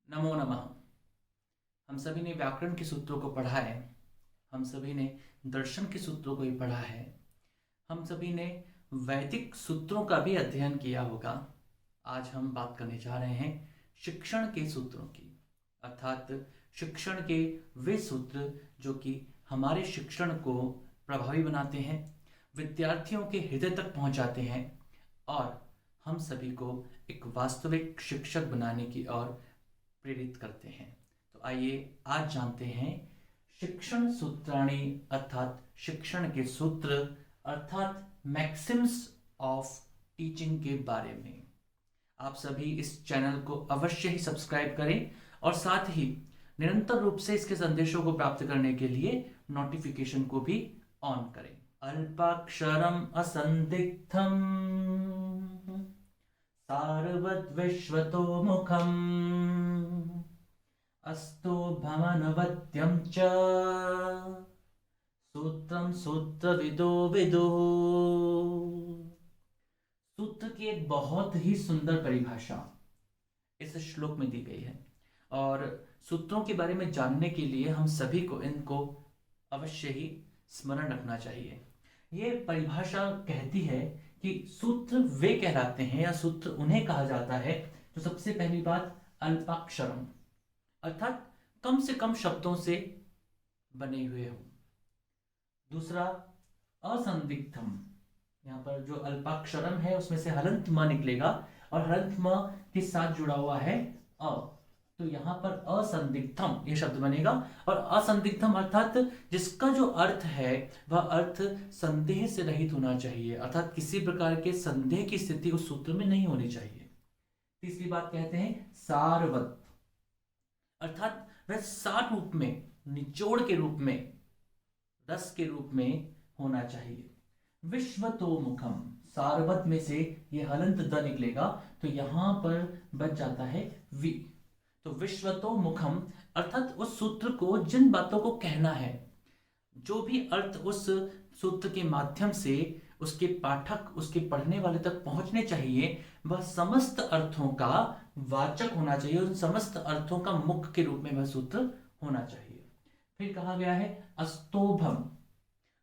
नमो नमः। हम सभी ने व्याकरण के सूत्रों को पढ़ा है। हम सभी ने दर्शन के सूत्रों को भी पढ़ा है। हम सभी ने वैदिक सूत्रों का भी अध्ययन किया होगा। आज हम बात करने जा रहे हैं शिक्षण के सूत्रों की, अर्थात शिक्षण के वे सूत्र जो कि हमारे शिक्षण को प्रभावी बनाते हैं, विद्यार्थियों के हृदय तक पहुंचाते हैं और हम सभी को एक वास्तविक शिक्षक बनाने की ओर प्रेरित करते हैं। तो आइए आज जानते हैं शिक्षण सूत्राणी अर्थात शिक्षण के सूत्र अर्थात मैक्सिम्स ऑफ टीचिंग के बारे में। आप सभी इस चैनल को अवश्य ही सब्सक्राइब करें और साथ ही निरंतर रूप से इसके संदेशों को प्राप्त करने के लिए नोटिफिकेशन को भी ऑन करें। अल्पाक्षरम असंदिग्धम सारवद्विश्वतो मुखम अस्तु भमनवत्यं च सूत्रम सूत्रविदो विदुः। सूत्र की एक बहुत ही सुंदर परिभाषा इस श्लोक में दी गई है और सूत्रों के बारे में जानने के लिए हम सभी को इनको अवश्य ही स्मरण रखना चाहिए। ये परिभाषा कहती है कि सूत्र वे कहलाते हैं या सूत्र उन्हें कहा जाता है जो सबसे पहली बात अल्पाक्षरम अर्थात कम से कम शब्दों से बने हुए हो। दूसरा असंदिग्धम, यहाँ पर जो अल्पाक्षरम है उसमें से हलंत म निकलेगा और हलंत म के साथ जुड़ा हुआ है अ, तो यहाँ पर असंदिग्धम ये शब्द बनेगा। और असंदिग्धम अर्थात जिसका जो अर्थ है वह अर्थ संदेह से रहित होना चाहिए, अर्थात किसी प्रकार के संदेह की स्थिति उस सूत्र में नहीं होनी चाहिए। तीसरी बात कहते हैं सारवत, अर्थात वह सार रूप में, निचोड़ के रूप में, रस के रूप में होना चाहिए। विश्वतोमुखम, सारवत में से ये हलंत द निकलेगा तो यहां पर बच जाता है वि। तो विश्वतोमुखम अर्थात उस सूत्र को जिन बातों को कहना है, जो भी अर्थ उस सूत्र के माध्यम से उसके पाठक, उसके पढ़ने वाले तक पहुंचने चाहिए, वह समस्त अर्थों का वाचक होना चाहिए, उन समस्त अर्थों का मुख के रूप में वह सूत्र होना चाहिए। फिर कहा गया है अस्तोभम,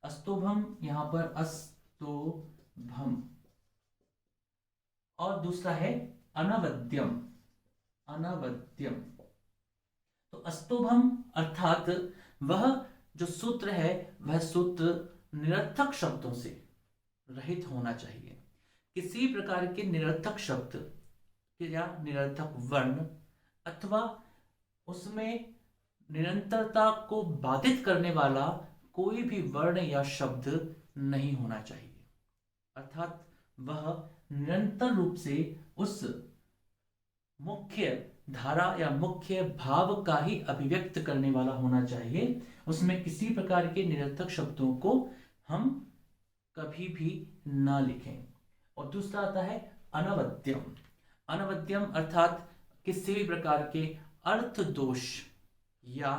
अस्तोभम यहां पर अस्तोभम। और दूसरा है अनवद्यम, अनवद्यम। तो अस्तोभम अर्थात वह जो सूत्र है वह सूत्र निरर्थक शब्दों से रहित होना चाहिए। किसी प्रकार के निरर्थक शब्द या निरर्थक वर्ण अथवा उसमें निरंतरता को बाधित करने वाला कोई भी वर्ण या शब्द नहीं होना चाहिए, अर्थात वह निरंतर रूप से उस मुख्य धारा या मुख्य भाव का ही अभिव्यक्त करने वाला होना चाहिए। उसमें किसी प्रकार के निरर्थक शब्दों को हम कभी भी ना लिखें। और दूसरा आता है अनवद्यम, अनवद्यम अर्थात किसी भी प्रकार के अर्थ दोष या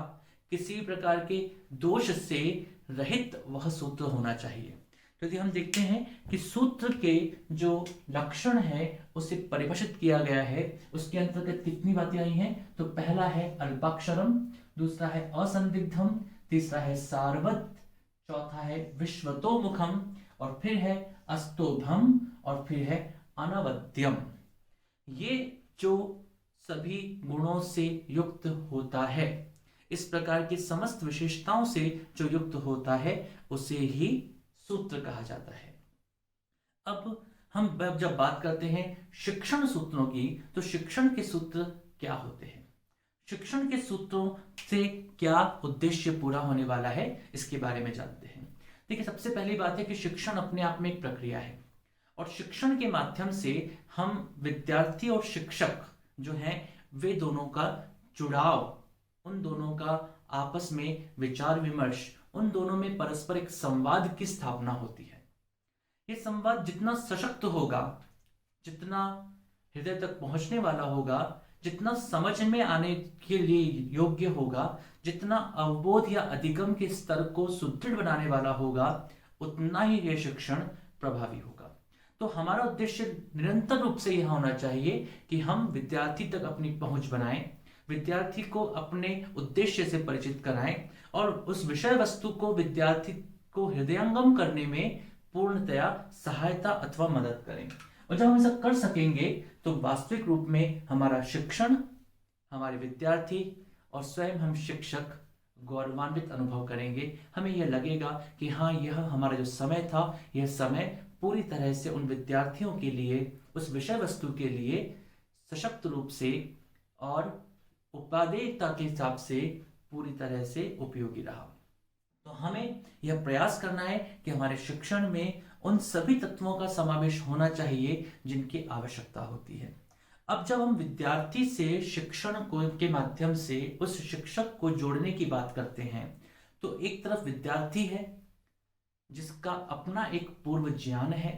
किसी प्रकार के दोष से रहित वह सूत्र होना चाहिए। तो यदि हम देखते हैं कि सूत्र के जो लक्षण है उसे परिभाषित किया गया है, उसके अंतर्गत कितनी बातें आई हैं, तो पहला है अल्पाक्षरम, दूसरा है असंदिग्धम, तीसरा है सारवत, चौथा है विश्वतोमुखम और फिर है अस्तोभम और फिर है अनवद्यम। ये जो सभी गुणों से युक्त होता है, इस प्रकार की समस्त विशेषताओं से जो युक्त होता है उसे ही सूत्र कहा जाता है। अब हम जब बात करते हैं शिक्षण सूत्रों की, तो शिक्षण के सूत्र क्या होते हैं, शिक्षण के सूत्रों से क्या उद्देश्य पूरा होने वाला है, इसके बारे में जानते हैं। देखिए, सबसे पहली बात है कि शिक्षण अपने आप में एक प्रक्रिया है और शिक्षण के माध्यम से हम विद्यार्थी और शिक्षक जो हैं वे दोनों का जुड़ाव, उन दोनों का आपस में विचार विमर्श, उन दोनों में परस्पर एक संवाद की स्थापना होती है। ये संवाद जितना सशक्त होगा, जितना हृदय तक पहुंचने वाला होगा, जितना समझ में आने के लिए योग्य होगा, जितना अवबोध या अधिगम के स्तर को सुदृढ़ बनाने वाला होगा, उतना ही यह शिक्षण प्रभावी होगा। तो हमारा उद्देश्य निरंतर रूप से यह होना चाहिए कि हम विद्यार्थी तक अपनी पहुंच बनाएं, विद्यार्थी को अपने उद्देश्य से परिचित कराएं और उस विषय वस्तु को विद्यार्थी को हृदयंगम करने में पूर्णतया सहायता अथवा मदद करें। और जब हम ऐसा कर सकेंगे तो वास्तविक रूप में हमारा शिक्षण, हमारे विद्यार्थी और स्वयं हम शिक्षक गौरवान्वित अनुभव करेंगे। हमें यह लगेगा कि हाँ, यह हमारा जो समय था, यह समय पूरी तरह से उन विद्यार्थियों के लिए, उस विषय वस्तु के लिए सशक्त रूप से और उपादेयता के हिसाब से पूरी तरह से उपयोगी रहा। तो हमें यह प्रयास करना है कि हमारे शिक्षण में उन सभी तत्वों का समावेश होना चाहिए जिनकी आवश्यकता होती है। अब जब हम विद्यार्थी से शिक्षण को के माध्यम से उस शिक्षक को जोड़ने की बात करते हैं, तो एक तरफ विद्यार्थी है जिसका अपना एक पूर्व ज्ञान है,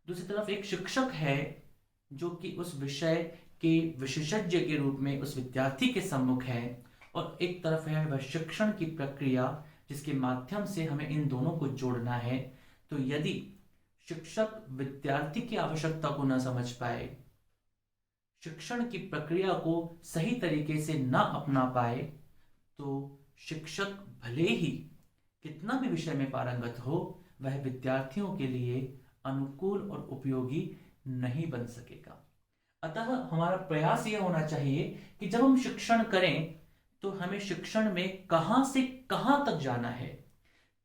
दूसरी तरफ एक शिक्षक है जो कि उस विषय के विशेषज्ञ के रूप में उस विद्यार्थी के सम्मुख है, और एक तरफ है वह शिक्षण की प्रक्रिया जिसके माध्यम से हमें इन दोनों को जोड़ना है। तो यदि शिक्षक विद्यार्थी की आवश्यकता को न समझ पाए, शिक्षण की प्रक्रिया को सही तरीके से न अपना पाए, तो शिक्षक भले ही कितना भी विषय में पारंगत हो, वह विद्यार्थियों के लिए अनुकूल और उपयोगी नहीं बन सकेगा। अतः हमारा प्रयास यह होना चाहिए कि जब हम शिक्षण करें तो हमें शिक्षण में कहां से कहां तक जाना है,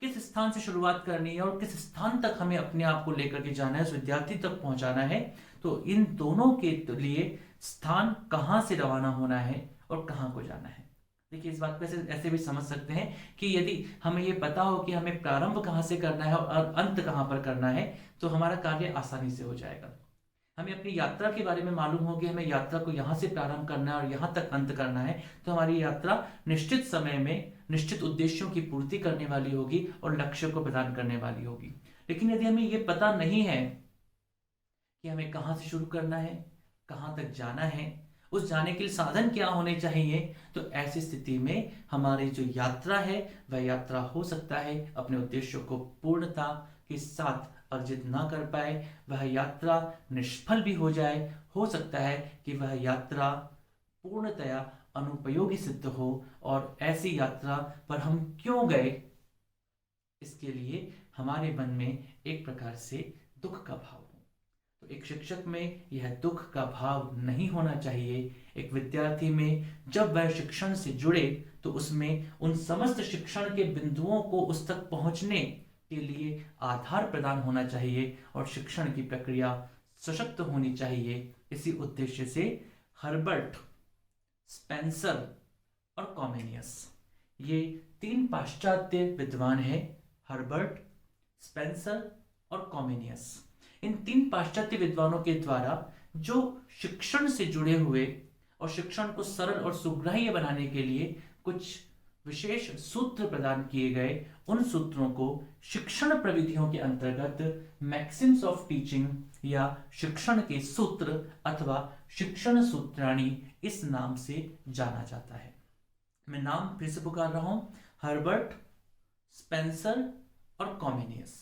किस स्थान से शुरुआत करनी है और किस स्थान तक हमें अपने आप को लेकर के जाना है, उस विद्यार्थी तक पहुंचाना है। तो इन दोनों के लिए स्थान कहां से रवाना होना है और कहां को जाना है। देखिए, इस बात को ऐसे भी समझ सकते हैं कि यदि हमें ये पता हो कि हमें प्रारंभ कहां से करना है और अंत कहां पर करना है, तो हमारा कार्य आसानी से हो जाएगा। हमें अपनी यात्रा के बारे में मालूम हो कि हमें यात्रा को यहाँ से प्रारंभ करना है और यहाँ तक अंत करना है, तो हमारी यात्रा निश्चित समय में निश्चित उद्देश्यों की पूर्ति करने वाली होगी और लक्ष्य को प्रदान करने वाली होगी। लेकिन यदि हमें ये पता नहीं है कि हमें कहाँ से शुरू करना है, कहाँ तक जाना है, उस जाने के लिए साधन क्या होने चाहिए, तो ऐसी स्थिति में हमारी जो यात्रा है वह यात्रा हो सकता है अपने उद्देश्यों को पूर्णता के साथ अर्जित ना कर पाए, वह यात्रा निष्फल भी हो जाए। हो सकता है कि वह यात्रा पूर्णतया अनुपयोगी सिद्ध हो और ऐसी यात्रा पर हम क्यों गए, इसके लिए हमारे मन में एक प्रकार से दुख का भाव हो। तो एक शिक्षक में यह दुख का भाव नहीं होना चाहिए। एक विद्यार्थी में जब वह शिक्षण से जुड़े तो उसमें उन समस्त शिक्षण के बिंदुओं को उस तक पहुंचने के लिए आधार प्रदान होना चाहिए और शिक्षण की प्रक्रिया सशक्त होनी चाहिए। इसी उद्देश्य से हर्बर्ट, स्पेंसर और कॉमेनियस, ये तीन पाश्चात्य विद्वान हैं। हर्बर्ट, स्पेंसर और कॉमेनियस, इन तीन पाश्चात्य विद्वानों के द्वारा जो शिक्षण से जुड़े हुए और शिक्षण को सरल और सुग्राह्य बनाने के लिए कुछ विशेष सूत्र प्रदान किए गए, उन सूत्रों को शिक्षण प्रविधियों के अंतर्गत मैक्सिम्स ऑफ टीचिंग या शिक्षण के सूत्र अथवा शिक्षण सूत्राणी इस नाम से जाना जाता है। मैं नाम फिर से पुकार रहा हूं, हर्बर्ट, स्पेंसर और कॉमेनियस।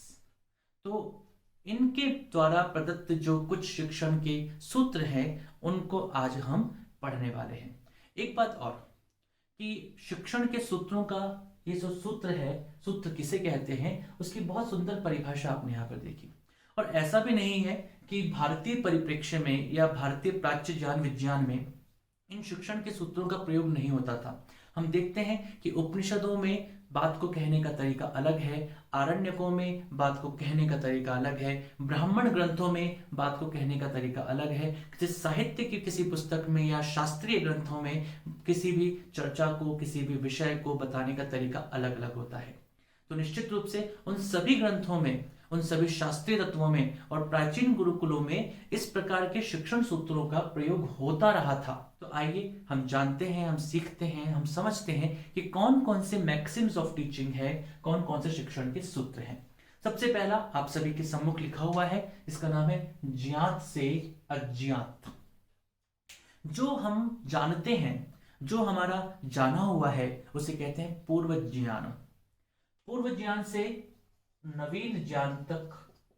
तो इनके द्वारा प्रदत्त जो कुछ शिक्षण के सूत्र हैं उनको आज हम पढ़ने वाले हैं। एक बात और कि शिक्षण के सूत्रों का ये जो सूत्र है, सूत्र किसे कहते हैं, उसकी बहुत सुंदर परिभाषा आपने यहाँ पर देखी। और ऐसा भी नहीं है कि भारतीय परिप्रेक्ष्य में या भारतीय प्राच्य ज्ञान विज्ञान में इन शिक्षण के सूत्रों का प्रयोग नहीं होता था। हम देखते हैं कि उपनिषदों में बात को कहने का तरीका अलग है, आरण्यकों में बात को कहने का तरीका अलग है, ब्राह्मण ग्रंथों में बात को कहने का तरीका अलग है, जिस साहित्य की किसी पुस्तक में या शास्त्रीय ग्रंथों में किसी भी चर्चा को, किसी भी विषय को बताने का तरीका अलग अलग होता है। तो निश्चित रूप से उन सभी ग्रंथों में, उन सभी शास्त्रीय तत्वों में और प्राचीन गुरुकुलों में इस प्रकार के शिक्षण सूत्रों का प्रयोग होता रहा था। तो आइए हम जानते हैं, हम सीखते हैं, हम समझते हैं कि कौन कौन से मैक्सिम्स ऑफ टीचिंग है, कौन कौन से शिक्षण के सूत्र हैं। सबसे पहला आप सभी के सम्मुख लिखा हुआ है, इसका नाम है ज्ञात से अज्ञात। जो हम जानते हैं, जो हमारा जाना हुआ है, उसे कहते हैं पूर्व ज्ञान। पूर्व ज्ञान से नवीन ज्ञान तक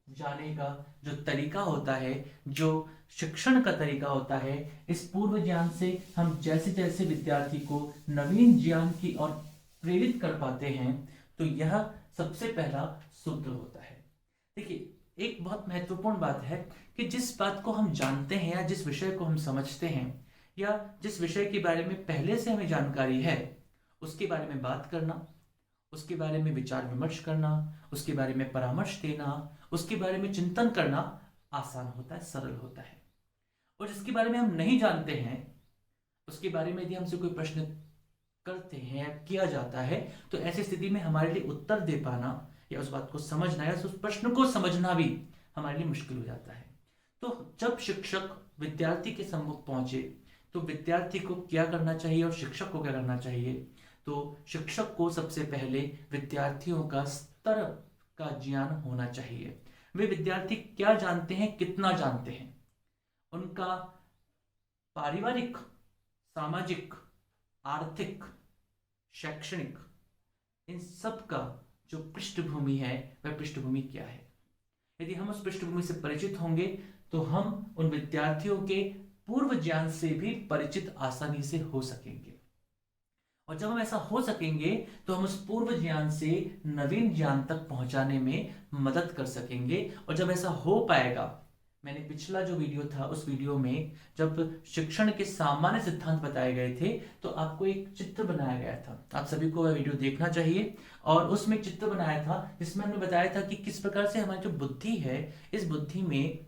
जाने का जो तरीका होता है, जो शिक्षण का तरीका होता है, इस पूर्व ज्ञान से हम जैसे जैसे विद्यार्थी को नवीन ज्ञान की ओर प्रेरित कर पाते हैं, तो यह सबसे पहला सूत्र होता है। देखिए, एक बहुत महत्वपूर्ण बात है कि जिस बात को हम जानते हैं या जिस विषय को हम समझते हैं या जिस विषय के बारे में पहले से हमें जानकारी है, उसके बारे में बात करना, उसके बारे में विचार विमर्श करना, उसके बारे में परामर्श देना, उसके बारे में चिंतन करना आसान होता है, सरल होता है। और जिसके बारे में हम नहीं जानते हैं, उसके बारे में यदि हमसे कोई प्रश्न करते हैं या किया जाता है, तो ऐसी स्थिति में हमारे लिए उत्तर दे पाना या उस बात को समझना या उस प्रश्न को समझना भी हमारे लिए मुश्किल हो जाता है। तो जब शिक्षक विद्यार्थी के सम्मुख पहुंचे, तो विद्यार्थी को क्या करना चाहिए और शिक्षक को क्या करना चाहिए? तो शिक्षक को सबसे पहले विद्यार्थियों का स्तर का ज्ञान होना चाहिए। वे विद्यार्थी क्या जानते हैं, कितना जानते हैं, उनका पारिवारिक, सामाजिक, आर्थिक, शैक्षणिक, इन सब का जो पृष्ठभूमि है, वह पृष्ठभूमि क्या है। यदि हम उस पृष्ठभूमि से परिचित होंगे, तो हम उन विद्यार्थियों के पूर्व ज्ञान से भी परिचित आसानी से हो सकेंगे। और जब हम ऐसा हो सकेंगे, तो हम उस पूर्व ज्ञान से नवीन ज्ञान तक पहुंचाने में मदद कर सकेंगे। और जब ऐसा हो पाएगा, मैंने पिछला जो वीडियो था, उस वीडियो में जब शिक्षण के सामान्य सिद्धांत बताए गए थे, तो आपको एक चित्र बनाया गया था। आप सभी को वह वीडियो देखना चाहिए। और उसमें एक चित्र बनाया था जिसमें हमने बताया था कि किस प्रकार से हमारी जो बुद्धि है, इस बुद्धि में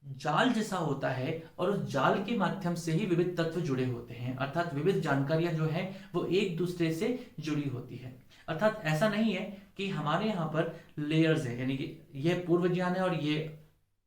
जाल जैसा होता है और उस जाल के माध्यम से ही विविध तत्व जुड़े होते हैं। अर्थात विविध जानकारियां जो है वो एक दूसरे से जुड़ी होती है। अर्थात ऐसा नहीं है कि हमारे यहाँ पर लेयर्स है, यानी कि यह पूर्व ज्ञान है और ये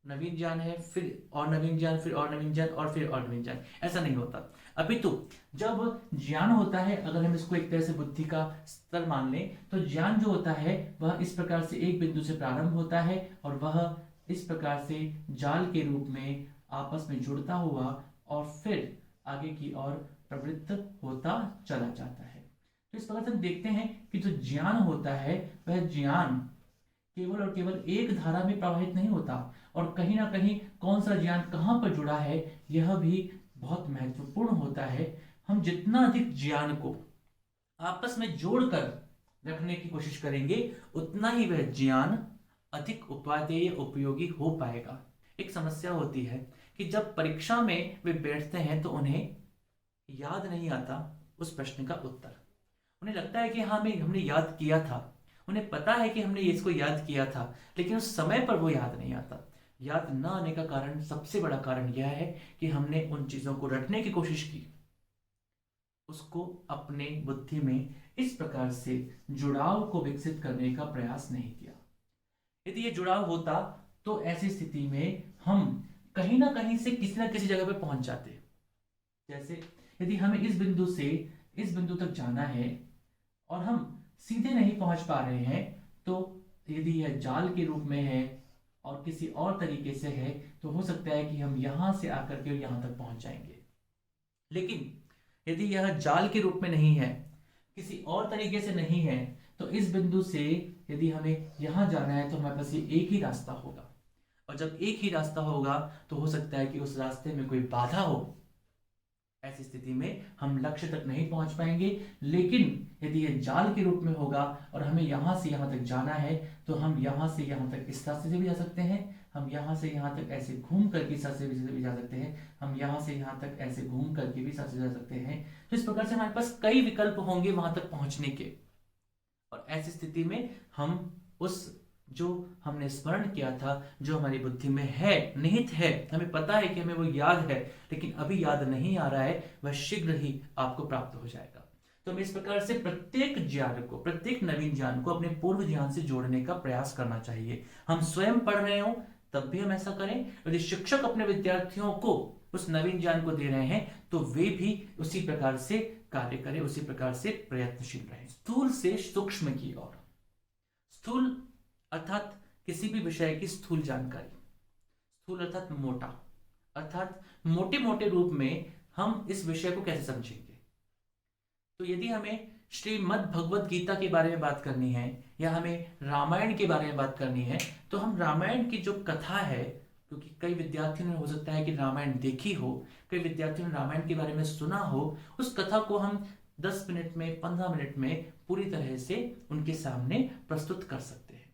नवीन ज्ञान है, फिर और नवीन ज्ञान, फिर और नवीन ज्ञान और फिर और नवीन ज्ञान। ऐसा नहीं होता। अभी तो जब ज्ञान होता है, अगर हम इसको एक तरह से बुद्धि का स्तर मान लें, तो ज्ञान जो होता है वह इस प्रकार से एक बिंदु से प्रारंभ होता है और वह इस प्रकार से जाल के रूप में आपस में जुड़ता हुआ और फिर आगे की ओर प्रवृत्त होता चला जाता है। तो इस प्रकार से हम देखते हैं कि जो ज्ञान होता है, वह ज्ञान केवल और केवल एक धारा में प्रवाहित नहीं होता, और कहीं ना कहीं कौन सा ज्ञान कहाँ पर जुड़ा है, यह भी बहुत महत्वपूर्ण होता है। हम जितना अधिक ज्ञान को आपस में जोड़कर रखने की कोशिश करेंगे, उतना ही वह ज्ञान अधिक उपादेय उपयोगी हो पाएगा। एक समस्या होती है कि जब परीक्षा में वे बैठते हैं, तो उन्हें याद नहीं आता उस प्रश्न का उत्तर। उन्हें लगता है कि हाँ, हमने याद किया था, उन्हें पता है कि हमने इसको याद किया था, लेकिन उस समय पर वो याद नहीं आता। याद न आने का कारण, सबसे बड़ा कारण यह है कि हमने उन चीजों को रटने की कोशिश की, उसको अपने बुद्धि में इस प्रकार से जुड़ाव को विकसित करने का प्रयास नहीं किया। यदि ये जुड़ाव होता, तो ऐसी स्थिति में हम कहीं ना कहीं से किसी ना किसी जगह पे पहुंच जाते। जैसे यदि हमें इस बिंदु से इस बिंदु तक जाना है और हम सीधे नहीं पहुंच पा रहे हैं, तो यदि यह जाल के रूप में है और किसी और तरीके से है, तो हो सकता है कि हम यहां से आकर के यहां तक पहुंच जाएंगे। लेकिन यदि यह जाल के रूप में नहीं है, किसी और तरीके से नहीं है, तो इस बिंदु से यदि हमें यहां जाना है, तो हमारे पास ये एक ही रास्ता होगा। और जब एक ही रास्ता होगा, तो हो सकता है कि उस रास्ते में कोई बाधा हो। ऐसी स्थिति में हम लक्ष्य तक नहीं पहुंच पाएंगे। लेकिन यदि यह जाल के रूप में होगा और हमें यहां से यहां तक जाना है, तो हम यहां से यहां तक इस रास्ते से भी जा सकते हैं, हम यहां से यहां तक ऐसे घूम करके इस रास्ते से भी जा सकते हैं, हम यहां से यहां तक ऐसे घूम करके भी इस रास्ते से जा सकते हैं। तो इस प्रकार से हमारे पास कई विकल्प होंगे वहां तक पहुंचने के। और ऐसी स्थिति में हम उस जो हमने स्मरण किया था, जो हमारी बुद्धि में है, निहित है, हमें पता है कि हमें वो याद है, लेकिन अभी याद नहीं आ रहा है, वह शीघ्र ही आपको प्राप्त हो जाएगा। तो हमें इस प्रकार से प्रत्येक ज्ञान को, प्रत्येक नवीन ज्ञान को अपने पूर्व ज्ञान से जोड़ने का प्रयास करना चाहिए। हम स्वयं पढ़ रहे हो तब भी हम ऐसा करें। यदि शिक्षक अपने विद्यार्थियों को उस नवीन ज्ञान को दे रहे हैं, तो वे भी उसी प्रकार से कार्य करें, उसी प्रकार से प्रयत्नशील रहें। स्थूल से सूक्ष्म की ओर। स्थूल अर्थात किसी भी विषय की स्थूल जानकारी। स्थूल अर्थात मोटा, अर्थात मोटे मोटे रूप में हम इस विषय को कैसे समझेंगे। तो यदि हमें श्रीमद् भगवत गीता के बारे में बात करनी है या हमें रामायण के बारे में बात करनी है, तो हम रामायण की जो कथा है, क्योंकि कई विद्यार्थियों ने हो सकता है कि रामायण देखी हो, कई विद्यार्थियों ने रामायण के बारे में सुना हो, उस कथा को हम 10 मिनट में 15 मिनट में पूरी तरह से उनके सामने प्रस्तुत कर सकते हैं।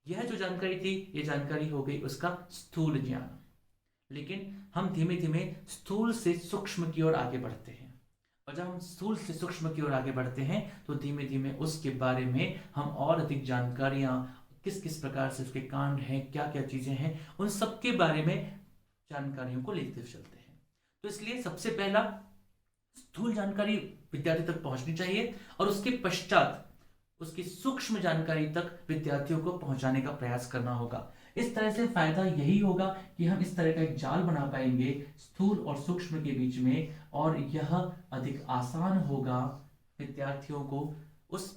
यह जो जानकारी थी, ये जानकारी हो गई उसका स्थूल ज्ञान। लेकिन हम धीमे धीमे स्थूल से सूक्ष्म की ओर आगे बढ़ते हैं, और जब हम स्थूल से सूक्ष्म की ओर आगे बढ़ते हैं तो धीमे धीमे उसके बारे में हम और अधिक जानकारियां, किस किस प्रकार से उसके कांड हैं, क्या क्या चीजें हैं, उन सब के बारे में जानकारियों को लेते चलते हैं। तो इसलिए सबसे पहला स्थूल जानकारी विद्यार्थी तक पहुंचनी चाहिए और उसके पश्चात उसकी सूक्ष्म जानकारी तक विद्यार्थियों को पहुंचाने का प्रयास करना होगा। इस तरह से फायदा यही होगा कि हम इस तरह का एक जाल बना पाएंगे स्थूल और सूक्ष्म के बीच में, और यह अधिक आसान होगा विद्यार्थियों को उस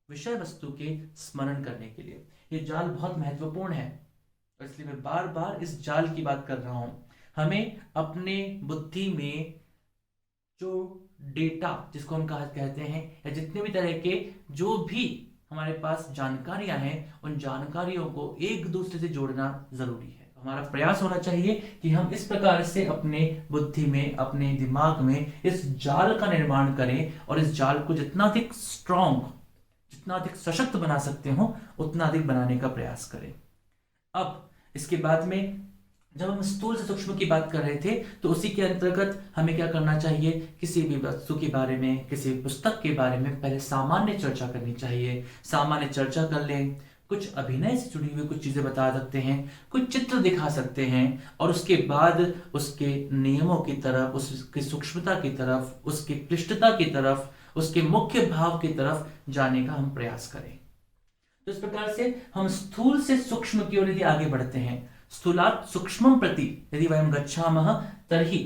विषय वस्तु के स्मरण करने के लिए। ये जाल बहुत महत्वपूर्ण है, और इसलिए मैं बार बार इस जाल की बात कर रहा हूं। हमें अपने बुद्धि में जो डेटा, जिसको हम कहते हैं, या जितने भी तरह के जो भी हमारे पास जानकारियां हैं, उन जानकारियों को एक दूसरे से जोड़ना जरूरी है। हमारा प्रयास होना चाहिए कि हम इस प्रकार से अपने बुद्धि में, अपने दिमाग में इस जाल का निर्माण करें, और इस जाल को जितना अधिक स्ट्रॉन्ग, जितना अधिक सशक्त बना सकते हो, उतना अधिक बनाने का प्रयास करें। अब इसके बाद में जब हम स्थूल से सूक्ष्म की बात कर रहे थे, तो उसी के अंतर्गत हमें क्या करना चाहिए, किसी भी वस्तु के बारे में, किसी पुस्तक के बारे में पहले सामान्य चर्चा करनी चाहिए। सामान्य चर्चा कर लें, कुछ अभिनय से जुड़ी हुई कुछ चीजें बता सकते हैं, कुछ चित्र दिखा सकते हैं, और उसके बाद उसके नियमों की तरफ, उसकी सूक्ष्मता की तरफ, उसकी क्लिष्टता की तरफ, उसके मुख्य भाव की तरफ जाने का हम प्रयास करें। तो इस प्रकार से हम स्थूल से सूक्ष्म की ओर यदि आगे बढ़ते हैं, स्थूलात् सूक्ष्मं प्रति यदि वयं गच्छामः, तर्हि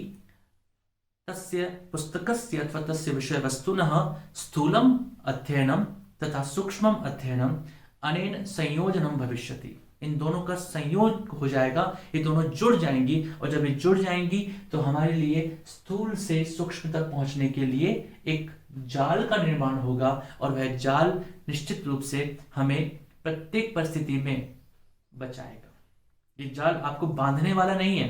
तस्य पुस्तकस्य अथवा तस्य विषयवस्तुनः स्थूलम् अध्ययनं तथा सूक्ष्मम् अध्ययनं अनेन संयोजनं भविष्यति। इन दोनों का संयोग हो जाएगा, ये दोनों जुड़ जाएंगी, और जब ये जुड़ जाएंगी तो हमारे लिए स्थूल से सूक्ष्म तक पहुंचने के लिए एक जाल का निर्माण होगा, और वह जाल निश्चित रूप से हमें प्रत्येक परिस्थिति में बचाएगा। ये जाल आपको बांधने वाला नहीं है,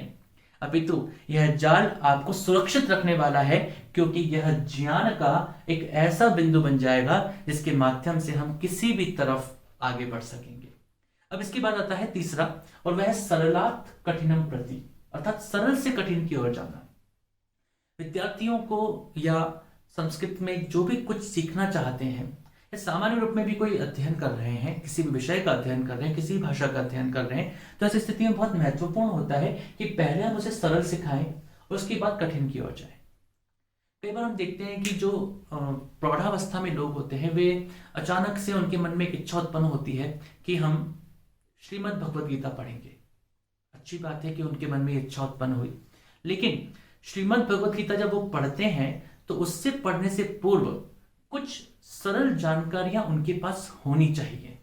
अपितु यह जाल आपको सुरक्षित रखने वाला है, क्योंकि यह ज्ञान का एक ऐसा बिंदु बन जाएगा जिसके माध्यम से हम किसी भी तरफ आगे बढ़ सकेंगे। अब इसके बाद आता है तीसरा, और वह है सरलात् कठिनम प्रति, अर्थात सरल से कठिन की ओर जाना। विद्यार्थियों को या संस्कृत में जो भी कुछ सीखना चाहते हैं, या सामान्य रूप में भी कोई अध्ययन कर रहे हैं, किसी भी विषय का अध्ययन कर रहे हैं, किसी भाषा का अध्ययन कर रहे हैं, तो ऐसी स्थिति में बहुत महत्वपूर्ण होता है कि पहले हम उसे सरल सिखाएं और उसके बाद कठिन की ओर जाएं। कई बार हम देखते हैं कि जो प्रौढ़ावस्था में लोग होते हैं, वे अचानक से उनके मन में एक इच्छा उत्पन्न होती है कि हम श्रीमद् भगवत गीता पढ़ेंगे। अच्छी बात है कि उनके मन में इच्छा उत्पन्न हुई, लेकिन श्रीमद् भगवत गीता जब वो पढ़ते हैं तो उससे पढ़ने से पूर्व कुछ सरल जानकारियां उनके पास होनी चाहिए।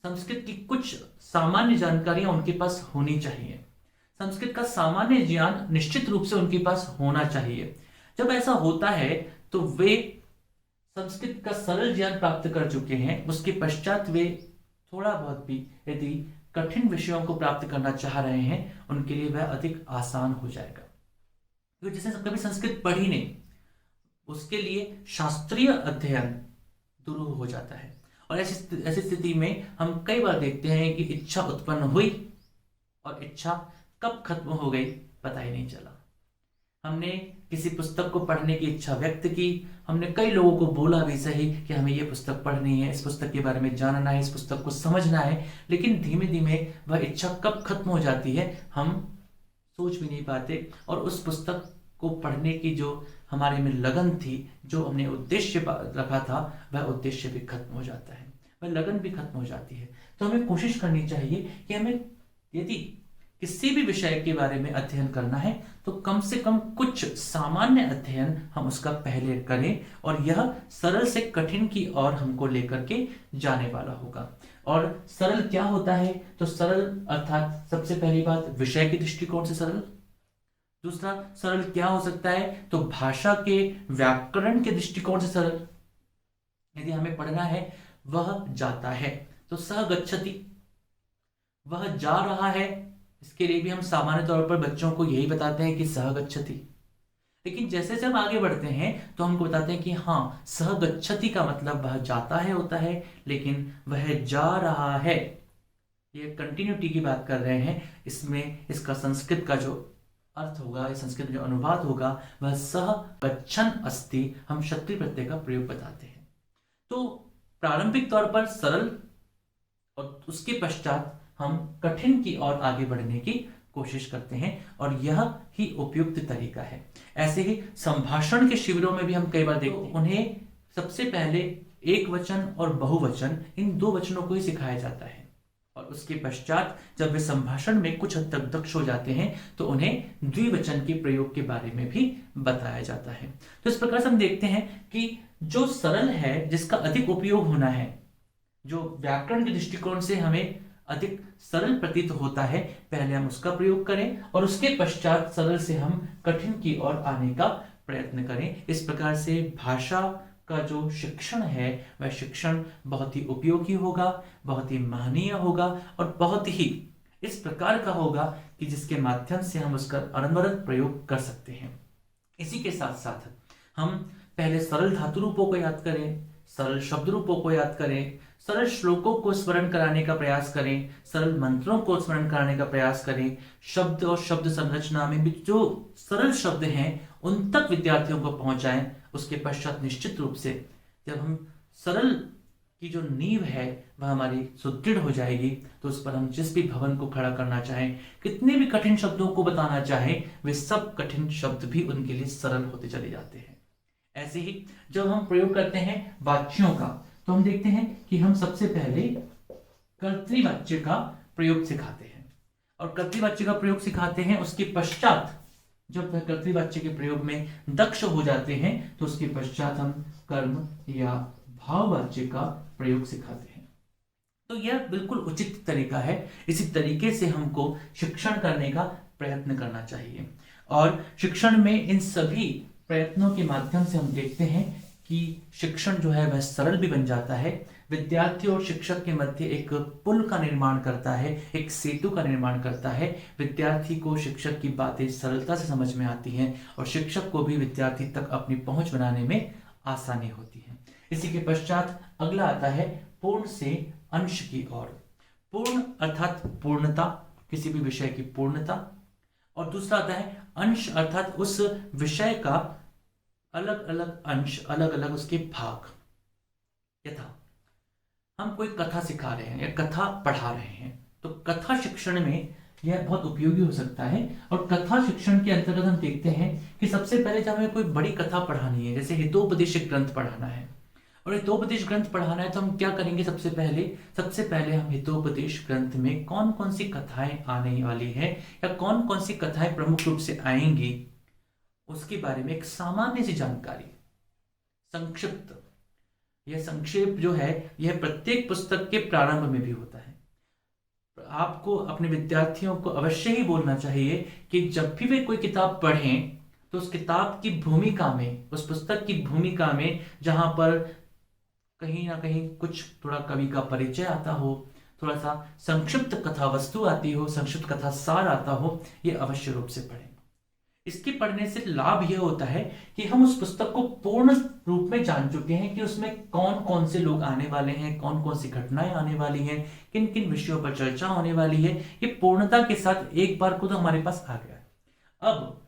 संस्कृत की कुछ सामान्य जानकारियां उनके पास होनी चाहिए। संस्कृत का सामान्य ज्ञान निश्चित रूप से उनके पास होना चाहिए। जब ऐसा होता है तो वे संस्कृत का सरल ज्ञान प्राप्त कर चुके हैं, उसके पश्चात वे थोड़ा बहुत भी यदि कठिन विषयों को प्राप्त करना चाह रहे हैं, उनके लिए वह अधिक आसान हो जाएगा। क्योंकि जिसने कभी संस्कृत पढ़ी नहीं, उसके लिए शास्त्रीय अध्ययन दुरूह हो जाता है। और ऐसी स्थिति में हम कई बार देखते हैं कि इच्छा उत्पन्न हुई और इच्छा कब खत्म हो गई पता ही नहीं चला। हमने किसी पुस्तक को पढ़ने की इच्छा व्यक्त की, हमने कई लोगों को बोला भी सही कि हमें ये पुस्तक पढ़नी है, इस पुस्तक के बारे में जानना है, इस पुस्तक को समझना है, लेकिन धीमे धीमे वह इच्छा कब खत्म हो जाती है हम सोच भी नहीं पाते, और उस पुस्तक को पढ़ने की जो हमारे में लगन थी, जो हमने उद्देश्य रखा था, वह उद्देश्य भी खत्म हो जाता है, वह लगन भी खत्म हो जाती है। तो हमें कोशिश करनी चाहिए कि हमें यदि किसी भी विषय के बारे में अध्ययन करना है तो कम से कम कुछ सामान्य अध्ययन हम उसका पहले करें, और यह सरल से कठिन की ओर हमको लेकर के जाने वाला होगा। और सरल क्या होता है, तो सरल अर्थात सबसे पहली बात विषय के दृष्टिकोण से सरल। दूसरा सरल क्या हो सकता है, तो भाषा के व्याकरण के दृष्टिकोण से सरल। यदि हमें पढ़ना है वह जाता है, तो सह गच्छति, वह जा रहा है, इसके लिए भी हम सामान्य तौर पर बच्चों को यही बताते हैं कि सह गच्छति। लेकिन जैसे जैसे हम आगे बढ़ते हैं तो हमको बताते हैं कि हाँ, सह गच्छति का मतलब वह जाता है होता है, लेकिन वह जा रहा है, ये कंटिन्यूटी की बात कर रहे हैं। इसमें इसका संस्कृत का जो अर्थ होगा, संस्कृत जो अनुवाद होगा, वह सह गच्छन अस्ति, हम शक्ति प्रत्यय का प्रयोग बताते हैं। तो प्रारंभिक तौर पर सरल और उसके पश्चात हम कठिन की ओर आगे बढ़ने की कोशिश करते हैं, और यह ही उपयुक्त तरीका है। ऐसे ही संभाषण के शिविरों में भी हम कई बार देखते हैं, उन्हें सबसे पहले एक वचन और बहुवचन, इन दो वचनों को ही सिखाया जाता है, और उसके पश्चात जब वे संभाषण में कुछ हद तक दक्ष हो जाते हैं तो उन्हें द्विवचन के प्रयोग के बारे में भी बताया जाता है। तो इस प्रकार से हम देखते हैं कि जो सरल है, जिसका अधिक उपयोग होना है, जो व्याकरण के दृष्टिकोण से हमें अधिक सरल प्रतीत होता है, पहले हम उसका प्रयोग करें और उसके पश्चात सरल से हम कठिन की ओर आने का प्रयत्न करें। इस प्रकार से भाषा का जो शिक्षण है वह शिक्षण बहुत ही उपयोगी होगा, बहुत ही महनीय होगा, और बहुत ही इस प्रकार का होगा कि जिसके माध्यम से हम उसका अनवरत प्रयोग कर सकते हैं। इसी के साथ साथ हम पहले सरल धातु रूपों को याद करें, सरल शब्द रूपों को याद करें, सरल श्लोकों को स्मरण कराने का प्रयास करें, सरल मंत्रों को स्मरण कराने का प्रयास करें। शब्द और शब्द संरचना में भी जो सरल शब्द हैं उन तक विद्यार्थियों को पहुंचाएं। उसके पश्चात निश्चित रूप से जब हम सरल की जो नींव है वह हमारी सुदृढ़ हो जाएगी, तो उस पर हम जिस भी भवन को खड़ा करना चाहें, कितने भी कठिन शब्दों को बताना चाहें, वे सब कठिन शब्द भी उनके लिए सरल होते चले जाते हैं। ऐसे ही जब हम प्रयोग करते हैं वाच्यों का, तो हम देखते हैं कि हम सबसे पहले कर्तृवाच्य का प्रयोग सिखाते हैं, और कर्तृवाच्य का प्रयोग सिखाते हैं। उसके पश्चात जब वह कर्तृवाच्य के प्रयोग में दक्ष हो जाते हैं तो उसके पश्चात हम कर्म या भाववाच्य का प्रयोग सिखाते हैं। तो यह बिल्कुल उचित तरीका है। इसी तरीके से हमको शिक्षण करने का प्रयत्न करना चाहिए, और शिक्षण में इन सभी प्रयत्नों के माध्यम से हम देखते हैं कि शिक्षण जो है वह सरल भी बन जाता है, विद्यार्थी और शिक्षक के मध्य एक पुल का निर्माण करता है, एक सेतु का निर्माण करता है। विद्यार्थी को शिक्षक की बातें सरलता से समझ में आती हैं, और शिक्षक को भी विद्यार्थी तक अपनी पहुंच बनाने में आसानी होती है। इसी के पश्चात अगला आता है पूर्ण से अंश की ओर। पूर्ण अर्थात पूर्णता, किसी भी विषय की पूर्णता, और दूसरा आता है अंश अर्थात उस विषय का अलग अलग अंश, अलग अलग उसके भाग। यथा हम कोई कथा सिखा रहे हैं या कथा पढ़ा रहे हैं, तो कथा शिक्षण में यह बहुत उपयोगी हो सकता है। और कथा शिक्षण के अंतर्गत हम देखते हैं कि सबसे पहले जब हमें कोई बड़ी कथा पढ़ानी है, जैसे हितोपदेश ग्रंथ पढ़ाना है, और हितोपदेश ग्रंथ पढ़ाना है, तो हम क्या करेंगे? सबसे पहले हम हितोपदेश ग्रंथ में कौन कौन सी कथाएं आने वाली है या कौन कौन सी कथाएं प्रमुख रूप से आएंगी, उसके बारे में एक सामान्य सी जानकारी, संक्षिप्त। यह संक्षेप जो है यह प्रत्येक पुस्तक के प्रारंभ में भी होता है। आपको अपने विद्यार्थियों को अवश्य ही बोलना चाहिए कि जब भी वे कोई किताब पढ़ें तो उस किताब की भूमिका में, उस पुस्तक की भूमिका में, जहां पर कहीं ना कहीं कुछ थोड़ा कवि का परिचय आता हो, थोड़ा सा संक्षिप्त कथा वस्तु आती हो, संक्षिप्त कथा सार आता हो, ये अवश्य रूप से पढ़ें। इसके पढ़ने से लाभ यह होता है कि हम उस पुस्तक को पूर्ण रूप में जान चुके हैं कि उसमें कौन कौन से लोग आने वाले हैं, कौन कौन सी घटनाएं आने वाली हैं, किन किन विषयों पर चर्चा होने वाली है। ये पूर्णता के साथ एक बार को तो हमारे पास आ गया। अब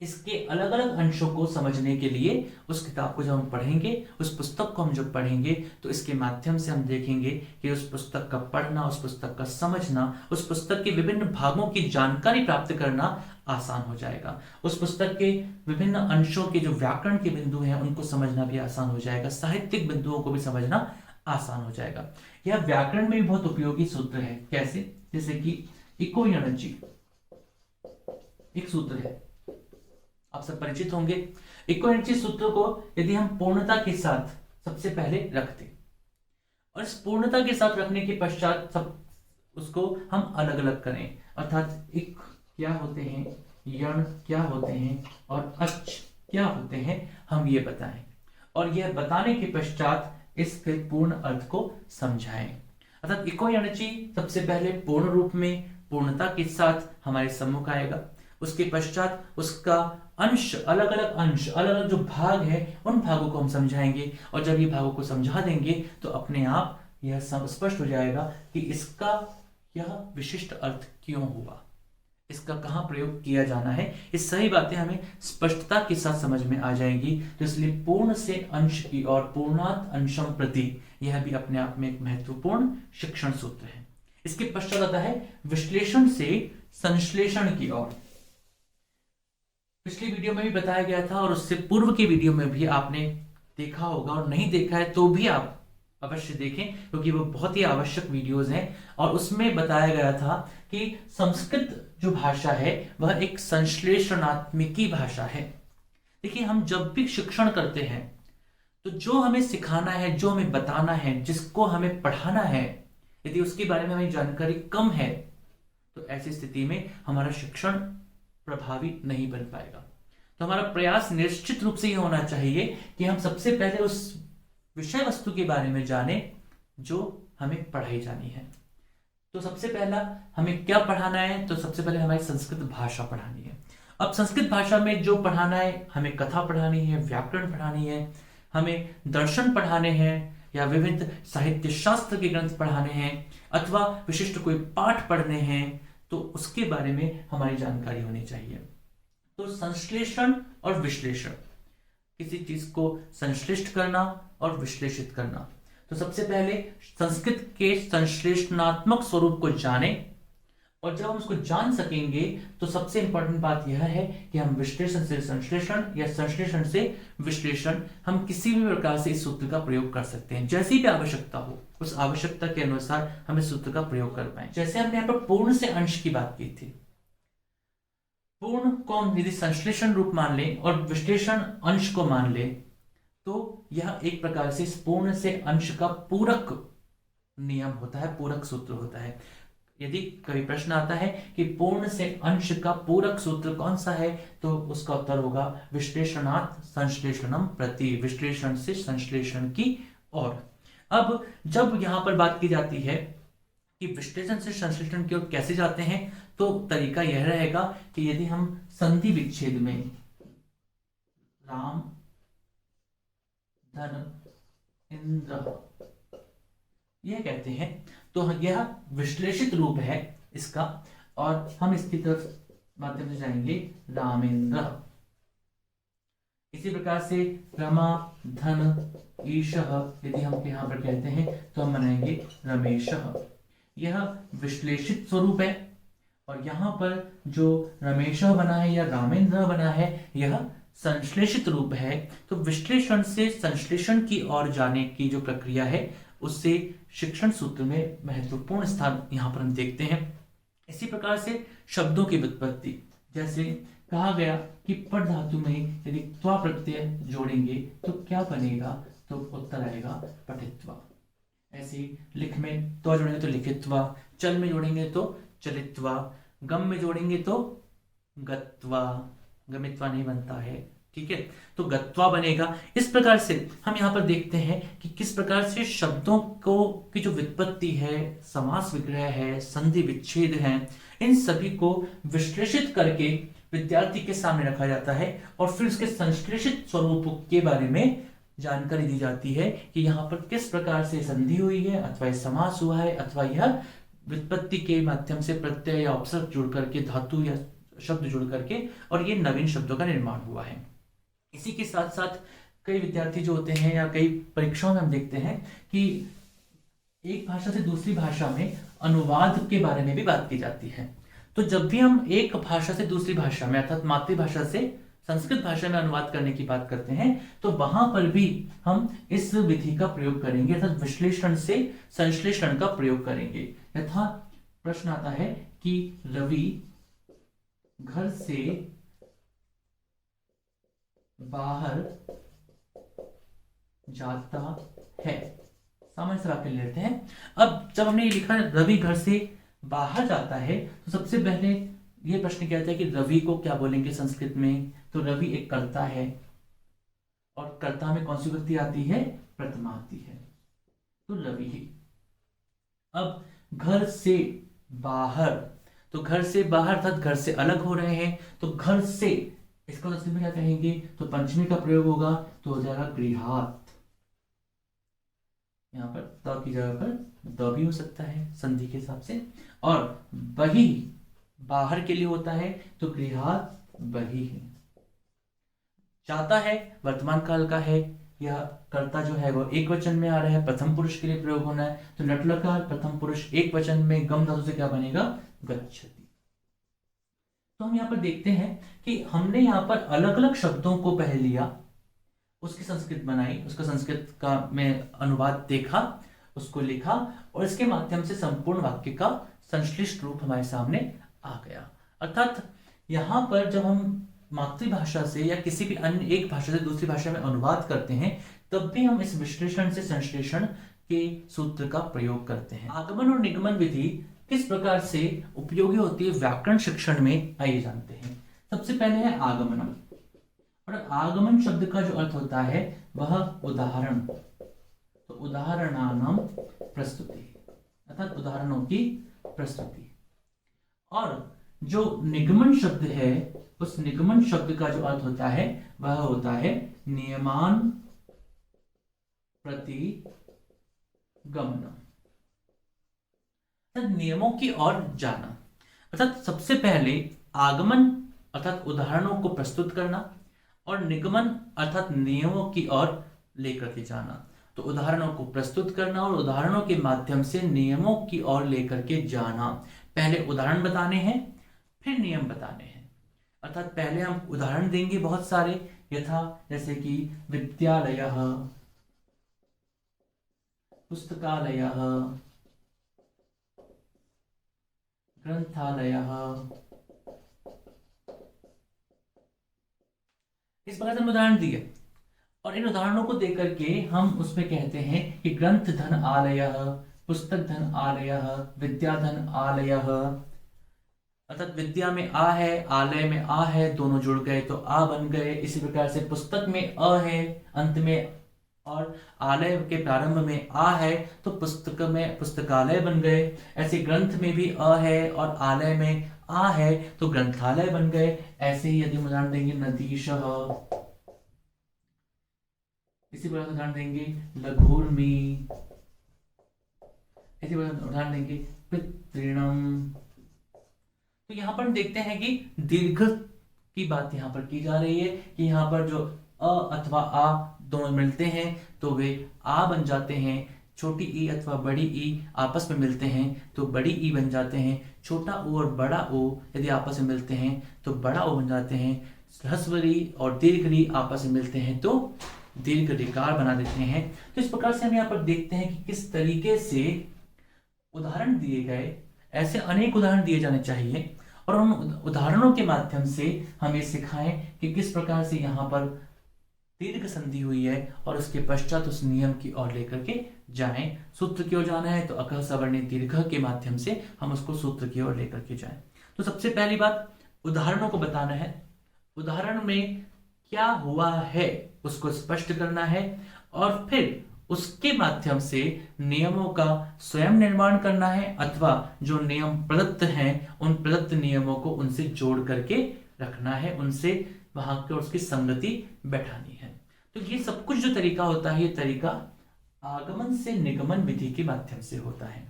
इसके अलग अलग अंशों को समझने के लिए उस किताब को जब हम पढ़ेंगे, उस पुस्तक को हम जब पढ़ेंगे, तो इसके माध्यम से हम देखेंगे कि उस पुस्तक का पढ़ना, उस पुस्तक का समझना, उस पुस्तक के विभिन्न भागों की जानकारी प्राप्त करना आसान हो जाएगा। उस पुस्तक के विभिन्न अंशों के जो व्याकरण के बिंदु हैं उनको समझना भी आसान हो जाएगा, साहित्यिक बिंदुओं को भी समझना आसान हो जाएगा। यह व्याकरण में भी बहुत उपयोगी सूत्र है। कैसे? जैसे कि इको एनर्जी एक सूत्र है, आप सब परिचित होंगे। इको एनर्जी सूत्र को यदि हम पूर्णता के साथ सबसे पहले रखते, और इस पूर्णता के साथ रखने के पश्चात सब उसको हम अलग अलग करें, अर्थात इक क्या होते हैं, यण क्या होते हैं और अच क्या होते हैं, हम ये बताएं। और यह बताने के पश्चात इसके पूर्ण अर्थ को समझाएं। अर्थात इको एनर्जी सबसे पहले पूर्ण रूप में पूर्णता के साथ हमारे सम्मुख आएगा, उसके पश्चात उसका अंश, अलग अलग जो भाग है उन भागों को हम समझाएंगे, और जब ये भागों को समझा देंगे तो अपने आप यह स्पष्ट हो जाएगा कि इसका यह विशिष्ट अर्थ क्यों हुआ, इसका कहाँ प्रयोग किया जाना है। ये सही बातें हमें स्पष्टता के साथ समझ में आ जाएंगी। तो इसलिए पूर्ण से अंश की और पूर्णात अंशम प्रति, यह भी अपने आप में एक महत्वपूर्ण शिक्षण सूत्र है। इसके पश्चात आता है विश्लेषण से संश्लेषण की ओर। पिछली वीडियो में भी बताया गया था और उससे पूर्व की वीडियो में भी आपने देखा होगा, और नहीं देखा है तो भी आप अवश्य देखें, क्योंकि वो बहुत ही आवश्यक वीडियोस हैं। और उसमें बताया गया था कि संस्कृत जो भाषा है वह एक संश्लेषणात्मकी भाषा है। देखिए, हम जब भी शिक्षण करते हैं तो जो हमें सिखाना है, जो हमें बताना है, जिसको हमें पढ़ाना है, यदि उसके बारे में हमें जानकारी कम है तो ऐसी स्थिति में हमारा शिक्षण प्रभावी नहीं बन पाएगा। तो हमारा प्रयास निश्चित रूप से यह होना चाहिए कि हम सबसे पहले उस विषय वस्तु के बारे में जाने जो हमें पढ़ाई जानी है। तो सबसे पहला हमें क्या पढ़ाना है, तो सबसे पहले हमारी संस्कृत भाषा पढ़ानी है। अब संस्कृत भाषा में जो पढ़ाना है, हमें कथा पढ़ानी है, व्याकरण पढ़ानी है, हमें दर्शन पढ़ाने हैं, या विविध साहित्य शास्त्र के ग्रंथ पढ़ाने हैं, अथवा विशिष्ट कोई पाठ पढ़ने हैं, तो उसके बारे में हमारी जानकारी होनी चाहिए। तो संश्लेषण और विश्लेषण, किसी चीज को संश्लिष्ट करना और विश्लेषित करना। तो सबसे पहले संस्कृत के संश्लेषणात्मक स्वरूप को जानें, और जब हम उसको जान सकेंगे तो सबसे इंपॉर्टेंट बात यह है कि हम विश्लेषण से संश्लेषण या संश्लेषण से विश्लेषण, हम किसी भी प्रकार से इस सूत्र का प्रयोग कर सकते हैं। जैसी भी आवश्यकता हो उस आवश्यकता के अनुसार हम इस सूत्र का प्रयोग कर पाए। जैसे हमने यहाँ पर पूर्ण से अंश की बात की थी, पूर्ण को हम यदि संश्लेषण रूप मान लें और विश्लेषण अंश को मान लें, तो यह एक प्रकार से पूर्ण से अंश का पूरक नियम होता है, पूरक सूत्र होता है। यदि कभी प्रश्न आता है कि पूर्ण से अंश का पूरक सूत्र कौन सा है, तो उसका उत्तर होगा विश्लेषणात् संश्लेषणम प्रति, विश्लेषण से संश्लेषण की ओर। अब जब यहां पर बात की जाती है कि विश्लेषण से संश्लेषण की ओर कैसे जाते हैं, तो तरीका यह रहेगा कि यदि हम संधि विच्छेद में राम धन इंद्र यह कहते हैं, तो यह विश्लेषित रूप है इसका, और हम इसकी तरफ माध्यम से जाएंगे रामेंद्र। इसी प्रकार से रमा धन ईशः, यदि हम यहाँ पर कहते हैं तो हम बनाएंगे रमेशः। यह विश्लेषित स्वरूप है, और यहाँ पर जो रमेशः बना है या रामेंद्र बना है यह संश्लेषित रूप है। तो विश्लेषण से संश्लेषण की ओर जाने की जो प्रक्रिया है उससे शिक्षण सूत्र में महत्वपूर्ण स्थान यहाँ पर हम देखते हैं। इसी प्रकार से शब्दों की व्युत्पत्ति, जैसे कहा गया कि पठ धातु में यदि त्वा प्रत्यय जोड़ेंगे तो क्या बनेगा, तो उत्तर आएगा पठित्वा। ऐसे लिख में त्वा जोड़ेंगे तो लिखित्वा, चल में जोड़ेंगे तो चलित्वा, गम में जोड़ेंगे तो गत्वा, गमित्वा नहीं बनता है, ठीक है, तो गत्वा बनेगा। इस प्रकार से हम यहाँ पर देखते हैं कि किस प्रकार से शब्दों को की जो व्युत्पत्ति है, समास विग्रह है, संधि विच्छेद है, इन सभी को विश्लेषित करके विद्यार्थी के सामने रखा जाता है, और फिर उसके संश्लेषित स्वरूप के बारे में जानकारी दी जाती है कि यहाँ पर किस प्रकार से संधि हुई है, अथवा समास हुआ है, अथवा यह व्युत्पत्ति के माध्यम से प्रत्यय या उपसर्ग जुड़ करके, धातु या शब्द जुड़ करके, और ये नवीन शब्दों का निर्माण हुआ है। इसी के साथ साथ कई विद्यार्थी जो होते हैं या कई परीक्षाओं में हम देखते हैं कि एक भाषा से दूसरी भाषा में अनुवाद के बारे में भी बात की जाती है। तो जब भी हम एक भाषा से दूसरी भाषा में, अर्थात मातृभाषा से संस्कृत भाषा में अनुवाद करने की बात करते हैं, तो वहां पर भी हम इस विधि का प्रयोग करेंगे, अर्थात विश्लेषण से संश्लेषण का प्रयोग करेंगे। यथा प्रश्न आता है कि रवि घर से बाहर जाता है, सामान्य से वाक्य लेते हैं। अब जब हमने ये लिखा रवि घर से बाहर जाता है, तो सबसे पहले ये प्रश्न क्या आता है कि रवि को क्या बोलेंगे संस्कृत में, तो रवि एक कर्ता है, और कर्ता में कौन सी विभक्ति आती है, प्रथमा आती है, तो रवि। अब घर से बाहर, तो घर से बाहर अर्थात घर से अलग हो रहे हैं, तो घर से इसको संस्कृत में क्या कहेंगे, तो पंचमी का प्रयोग होगा, तो हो जाएगा गृहात। यहाँ पर त की जगह पर द भी हो सकता है संधि के हिसाब से। और बही बाहर के लिए होता है, तो गृहात बही है। जाता है वर्तमान काल का है, यह कर्ता जो है वो एक वचन में आ रहा है, प्रथम पुरुष के लिए प्रयोग होना है, तो नट लकार प्रथम पुरुष एक वचन में गम धातु से क्या बनेगा, गच्छति। तो हम यहाँ पर देखते हैं कि हमने यहाँ पर अलग अलग शब्दों को पहले लिया, उसकी संस्कृत बनाई, उसका संस्कृत का में अनुवाद देखा, उसको लिखा, और इसके माध्यम से संपूर्ण वाक्य का संश्लिष्ट रूप हमारे सामने आ गया। अर्थात यहाँ पर जब हम मातृभाषा से या किसी भी अन्य एक भाषा से दूसरी भाषा में अनुवाद करते हैं, तब भी हम इस विश्लेषण से संश्लेषण के सूत्र का प्रयोग करते हैं। आगमन और निगमन विधि किस प्रकार से उपयोगी होती है व्याकरण शिक्षण में, आइए जानते हैं। सबसे पहले है आगमन, और आगमन शब्द का जो अर्थ होता है वह उदाहरण, तो उदाहरणानाम प्रस्तुति, अर्थात उदाहरणों की प्रस्तुति। और जो निगमन शब्द है, उस निगमन शब्द का जो अर्थ होता है वह होता है नियमान प्रति गमन, नियमों की ओर जाना। अर्थात सबसे पहले आगमन अर्थात उदाहरणों को प्रस्तुत करना, और निगमन अर्थात नियमों की ओर लेकर के जाना। तो उदाहरणों को प्रस्तुत करना और उदाहरणों के माध्यम से नियमों की ओर लेकर के जाना। पहले उदाहरण बताने हैं, फिर नियम बताने हैं। अर्थात पहले हम उदाहरण देंगे बहुत सारे, यथा जैसे कि विद्यालयः, पुस्तकालयः, ग्रंथालयः, इस प्रकार से हम उदाहरण दिए, और इन उदाहरणों को देकर के हम उसमें कहते हैं कि ग्रंथ धन आलयः, पुस्तक धन आलयः, विद्या धन आलयः। अर्थात विद्या में आ है, आलय में आ है, दोनों जुड़ गए तो आ बन गए। इसी प्रकार से पुस्तक में अ है अंत में, और आलय के प्रारंभ में आ है तो पुस्तक में पुस्तकालय बन गए। ऐसे ग्रंथ में भी अ है और आलय में आ है तो ग्रंथालय बन गए। ऐसे ही यदि उदाहरण देंगे नदीशः, इसी प्रकार उदाहरण देंगे लघुर्मी, इसी प्रकार उदाहरण देंगे पितृणम। तो यहाँ पर हम देखते हैं कि दीर्घ की बात यहाँ पर की जा रही है कि यहाँ पर जो अ अथवा आ दोनों मिलते हैं तो वे आ बन जाते हैं। छोटी ई अथवा बड़ी ई आपस में मिलते हैं तो बड़ी ई बन जाते हैं। छोटा ओ और बड़ा ओ यदि आपस में मिलते हैं तो बड़ा ओ बन जाते हैं। ह्रस्व री और दीर्घ री आपस में मिलते हैं तो दीर्घ ऋकार बना देते हैं। तो इस प्रकार से हम यहाँ पर देखते हैं कि किस तरीके से उदाहरण दिए गए, ऐसे अनेक उदाहरण दिए जाने चाहिए, और उन उदाहरणों के माध्यम से हम ये सिखाएं कि किस प्रकार से यहाँ पर दीर्घ संधि हुई है और उसके पश्चात उस नियम की ओर लेकर के जाएं। सूत्र की ओर जाना है तो अकह सवर्णित दीर्घ के माध्यम से हम उसको सूत्र की ओर लेकर के जाएं। तो सबसे पहली बात उदाहरणों को बताना है, उदाहरण में क्या हुआ है उसको स्पष्ट करना है, और फिर उसके माध्यम से नियमों का स्वयं निर्माण करना है, अथवा जो नियम प्रदत्त हैं उन प्रदत्त नियमों को उनसे जोड़ करके रखना है, उनसे वहां के उसकी संगति बैठानी है। तो ये सब कुछ जो तरीका होता है, ये तरीका आगमन से निगमन विधि के माध्यम से होता है,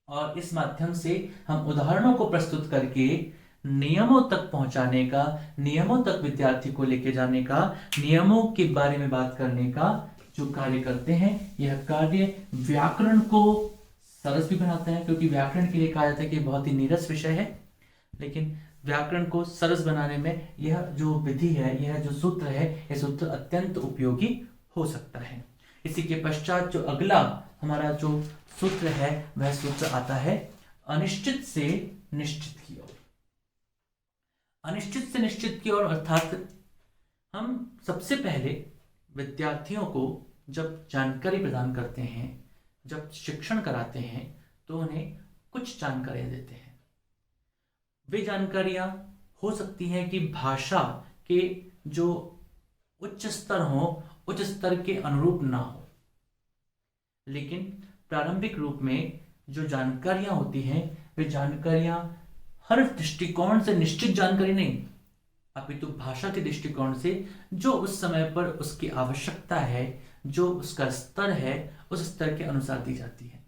और इस माध्यम से हम उदाहरणों को प्रस्तुत करके नियमों तक पहुंचाने का, नियमों तक विद्यार्थी को लेके जाने का, नियमों के बारे में बात करने का जो कार्य करते हैं, यह कार्य व्याकरण को सरस भी बनाता है। क्योंकि व्याकरण के लिए कहा जाता है कि बहुत ही नीरस विषय है, लेकिन व्याकरण को सरस बनाने में यह जो विधि है, यह जो सूत्र है, यह सूत्र अत्यंत उपयोगी हो सकता है। इसी के पश्चात जो अगला हमारा जो सूत्र है वह सूत्र आता है अनिश्चित से निश्चित की ओर। अनिश्चित से निश्चित की ओर अर्थात हम सबसे पहले विद्यार्थियों को जब जानकारी प्रदान करते हैं, जब शिक्षण कराते हैं, तो उन्हें कुछ जानकारियां देते हैं। वे जानकारियां हो सकती हैं कि भाषा के जो उच्च स्तर हो, उच्च स्तर के अनुरूप ना हो। लेकिन प्रारंभिक रूप में जो जानकारियां होती हैं वे जानकारियां हर दृष्टिकोण से निश्चित जानकारी नहीं, अपितु भाषा के दृष्टिकोण से जो उस समय पर उसकी आवश्यकता है, जो उसका स्तर है, उस स्तर के अनुसार दी जाती है।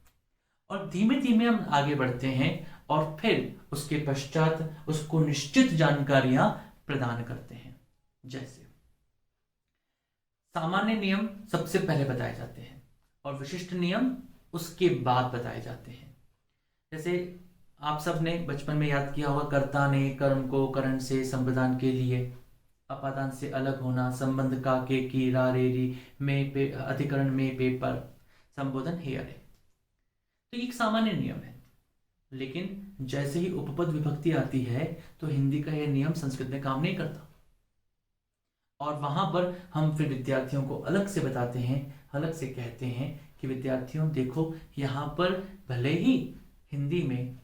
और धीमे धीमे हम आगे बढ़ते हैं और फिर उसके पश्चात उसको निश्चित जानकारियां प्रदान करते हैं। जैसे सामान्य नियम सबसे पहले बताए जाते हैं और विशिष्ट नियम उसके बाद बताए जाते हैं। जैसे आप सब ने बचपन में याद किया होगा, कर्ता ने कर्म को करण से संप्रदान के लिए, अपादान से अलग होना, संबंध का के की रा रे री में पे अधिकरण में पे पर संबोधन हे अरे। तो एक सामान्य नियम है, लेकिन जैसे ही उपपद विभक्ति आती है तो हिंदी का यह नियम संस्कृत में काम नहीं करता, और वहां पर हम फिर विद्यार्थियों को अलग से बताते हैं, अलग से कहते हैं कि विद्यार्थियों देखो, यहाँ पर भले ही हिंदी में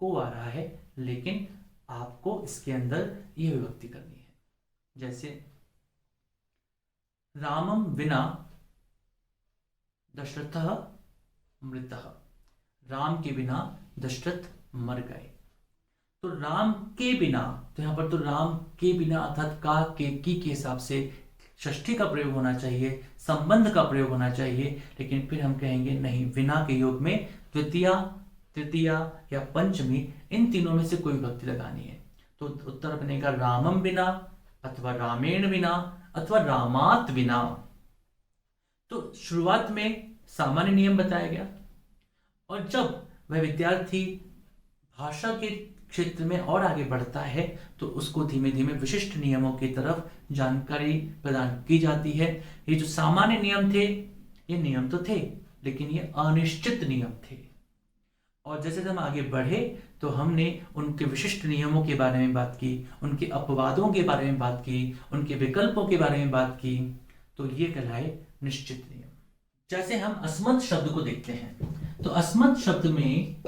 को आ रहा है, लेकिन आपको इसके अंदर यह विभक्ति करनी है। जैसे रामम विना दशरथः मृतः, राम के बिना दशरथ मर गए। तो राम के बिना, तो यहां पर तो राम के बिना अर्थात का के की के हिसाब से षष्ठी का प्रयोग होना चाहिए, संबंध का प्रयोग होना चाहिए, लेकिन फिर हम कहेंगे नहीं, बिना के योग में द्वितीया, तृतीया या पंचमी, इन तीनों में से कोई विभक्ति लगानी है। तो उत्तर बनेगा रामम बिना अथवा रामेण बिना अथवा रामात बिना। तो शुरुआत में सामान्य नियम बताया गया, और जब वह विद्यार्थी भाषा के क्षेत्र में और आगे बढ़ता है तो उसको धीमे धीमे विशिष्ट नियमों की तरफ जानकारी प्रदान की जाती है। ये जो सामान्य नियम थे, ये नियम तो थे, लेकिन ये अनिश्चित नियम थे, और जैसे हम आगे बढ़े तो हमने उनके विशिष्ट नियमों के बारे में बात की, उनके अपवादों के बारे में बात की, उनके विकल्पों के बारे में बात की, तो ये कहलाए निश्चित नियम। जैसे हम अस्मत् शब्द को देखते हैं, तो अस्मत् शब्द में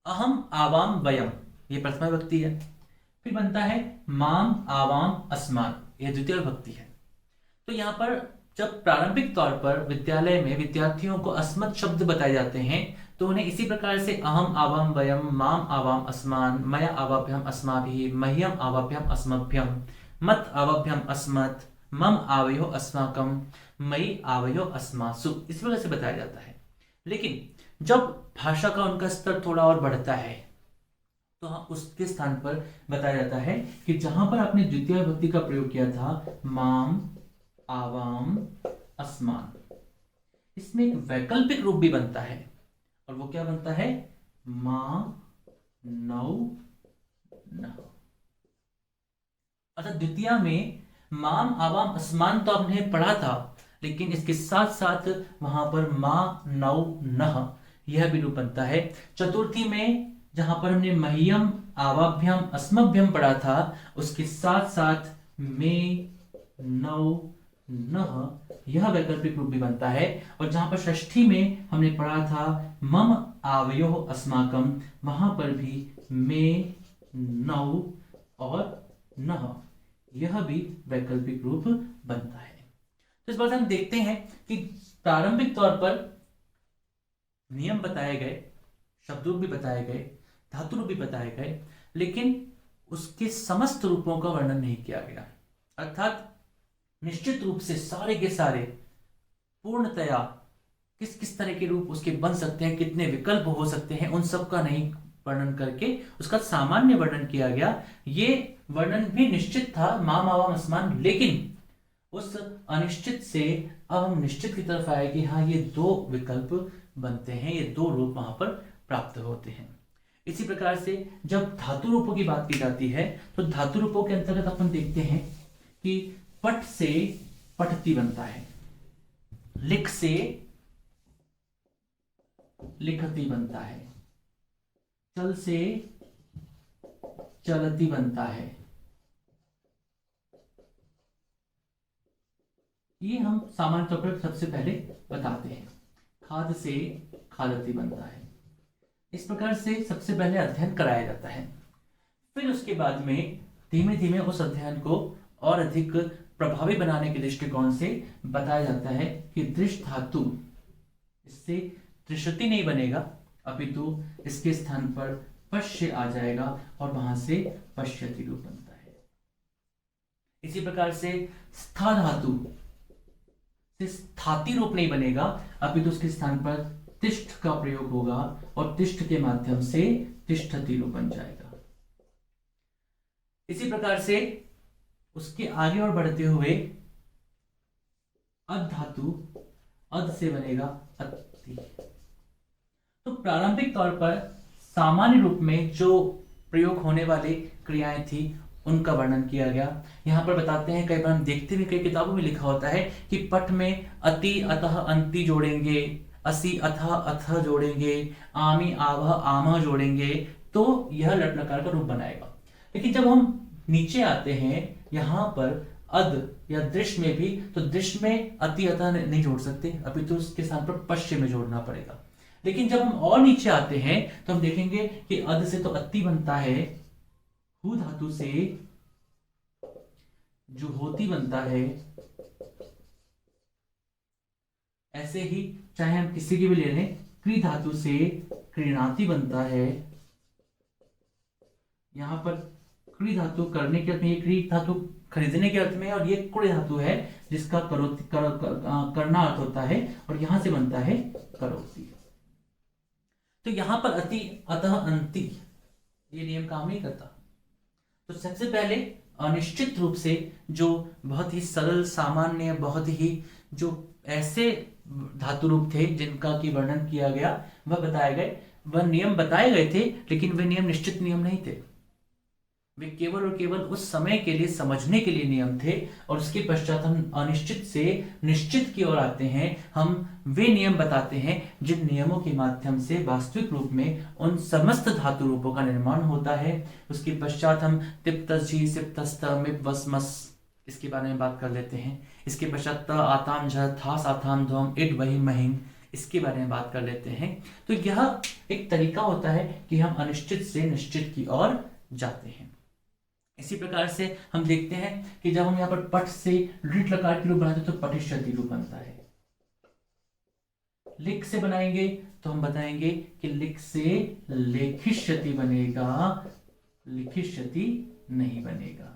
अहम आवाम वयम, ये प्रथमा विभक्ति है। फिर बनता है माम आवाम अस्मान, यह द्वितीय विभक्ति है। तो यहां पर जब प्रारंभिक तौर पर विद्यालय में विद्यार्थियों को अस्मत् शब्द बताए जाते हैं तो उन्हें इसी प्रकार से अहम आवाम वयम, माम आवाम अस्मान, मया आवाभ्यम अस्माभिः, मह्यम आवाभ्यम अस्मभ्यम, मत आवाभ्यम अस्मत्, मम आवयो अस्माकम, मयि आवयो अस्मासु, इस प्रकार से बताया जाता है। लेकिन जब भाषा का उनका स्तर थोड़ा और बढ़ता है तो उसके स्थान पर बताया जाता है कि जहां पर आपने द्वितीय विभक्ति का प्रयोग किया था, माम आवाम अस्मान, इसमें एक वैकल्पिक रूप भी बनता है, और वो क्या बनता है, मां नौ न। अर्थात द्वितीय में माम आवाम अस्मान तो आपने पढ़ा था, लेकिन इसके साथ साथ वहां पर मां नौ न, यह भी रूप बनता है। चतुर्थी में जहां पर हमने मह्यम आवाभ्यम अस्मभ्यम पढ़ा था, उसके साथ साथ में नौ न, यह वैकल्पिक रूप भी बनता है। और जहां पर षष्ठी में हमने पढ़ा था मम आवयो अस्माकम, वहां पर भी में नौ और न, यह भी वैकल्पिक रूप बनता है। तो इस बात से हम देखते हैं कि प्रारंभिक तौर पर नियम बताए गए, शब्द रूप भी बताए गए, धातु रूप भी बताए गए, लेकिन उसके समस्त रूपों का वर्णन नहीं किया गया। अर्थात निश्चित रूप से सारे के सारे पूर्णतया किस किस तरह के रूप उसके बन सकते हैं, कितने विकल्प हो सकते हैं, उन सब का नहीं वर्णन करके उसका सामान्य वर्णन किया गया। ये वर्णन भी निश्चित था, माम आवाम अस्मान, लेकिन उस अनिश्चित से अब हम निश्चित की तरफ आए कि हाँ, ये दो विकल्प बनते हैं, ये दो रूप वहां पर प्राप्त होते हैं। इसी प्रकार से जब धातु रूपों की बात की जाती है तो धातु रूपों के अंतर्गत अपन देखते हैं कि पट से पठती बनता है, लिख से लिखती बनता है, चल से चलती बनता है। ये हम सामान्य तौर पर सबसे पहले बताते हैं। खाद से खादती बनता है। इस प्रकार से सबसे पहले अध्ययन कराया जाता है। फिर उसके बाद में धीमे धीमे उस अध्ययन को और अधिक प्रभावी बनाने के दृष्टिकोण से बताया जाता है कि दृष्ट धातु, इससे त्रिशति नहीं बनेगा, अपितु इसके स्थान पर पश्य आ जाएगा और वहां से पश्यति रूप बनता है। इसी प्रकार से स्था धातु से स्थाति रूप नहीं बनेगा, अपितु उसके स्थान पर तिष्ठ का प्रयोग होगा और तिष्ठ के माध्यम से तिष्ठति रूप बन जाएगा। इसी प्रकार से उसके आगे और बढ़ते हुए अद धातु, अद से बनेगा अति। तो प्रारंभिक तौर पर सामान्य रूप में जो प्रयोग होने वाली क्रियाएं थी उनका वर्णन किया गया। यहाँ पर बताते हैं, कई बार हम देखते भी कई किताबों में लिखा होता है कि पठ में अति अतः अंति जोड़ेंगे, असि अथः अथ जोड़ेंगे, आमी आवह आमह जोड़ेंगे, तो यह लट लकार का रूप बनाएगा। लेकिन जब हम नीचे आते हैं यहाँ पर अद या दृश्य में भी, तो दृश्य में अति अतः नहीं जोड़ सकते, अभी तो उसके स्थान पर पश्य में जोड़ना पड़ेगा। लेकिन जब हम और नीचे आते हैं तो हम देखेंगे कि अद से तो अति बनता है, हु धातु से जो होती बनता है, ऐसे ही चाहे हम किसी की भी ले लें, क्री धातु से क्रीणाति बनता है। यहां पर क्री धातु करने के अर्थ में, ये क्री धातु खरीदने के अर्थ में, और ये कुड़ धातु है जिसका करना अर्थ होता है, और यहां से बनता है करोति। तो यहां पर अति अतः अंति ये नियम काम नहीं करता। तो सबसे पहले अनिश्चित रूप से जो बहुत ही सरल सामान्य, बहुत ही जो ऐसे धातु रूप थे जिनका की वर्णन किया गया, वह बताए गए, वह नियम बताए गए थे, लेकिन वे नियम निश्चित नियम नहीं थे। वे केवल और केवल उस समय के लिए समझने के लिए नियम थे, और उसके पश्चात हम अनिश्चित से निश्चित की ओर आते हैं। हम वे नियम बताते हैं जिन नियमों के माध्यम से वास्तविक रूप में उन समस्त धातु रूपों का निर्माण होता है। उसके पश्चात हम तिप्तझी सिप्तस्त मिप्वस्मस इसके बारे में बात कर लेते हैं। इसके पश्चात त आताम झ थास आताम ध्वम इट वही महिम इसके बारे में बात कर लेते हैं। तो यह एक तरीका होता है कि हम अनिश्चित से निश्चित की ओर जाते हैं। इसी प्रकार से हम देखते हैं कि जब हम यहाँ पर पट से लिट लकार के रूप बनाते हैं तो पटिष्यति रूप बनता है। लिख से बनाएंगे तो हम बताएंगे कि लिख से लेखिष्यति बनेगा, लिखिष्यति नहीं बनेगा।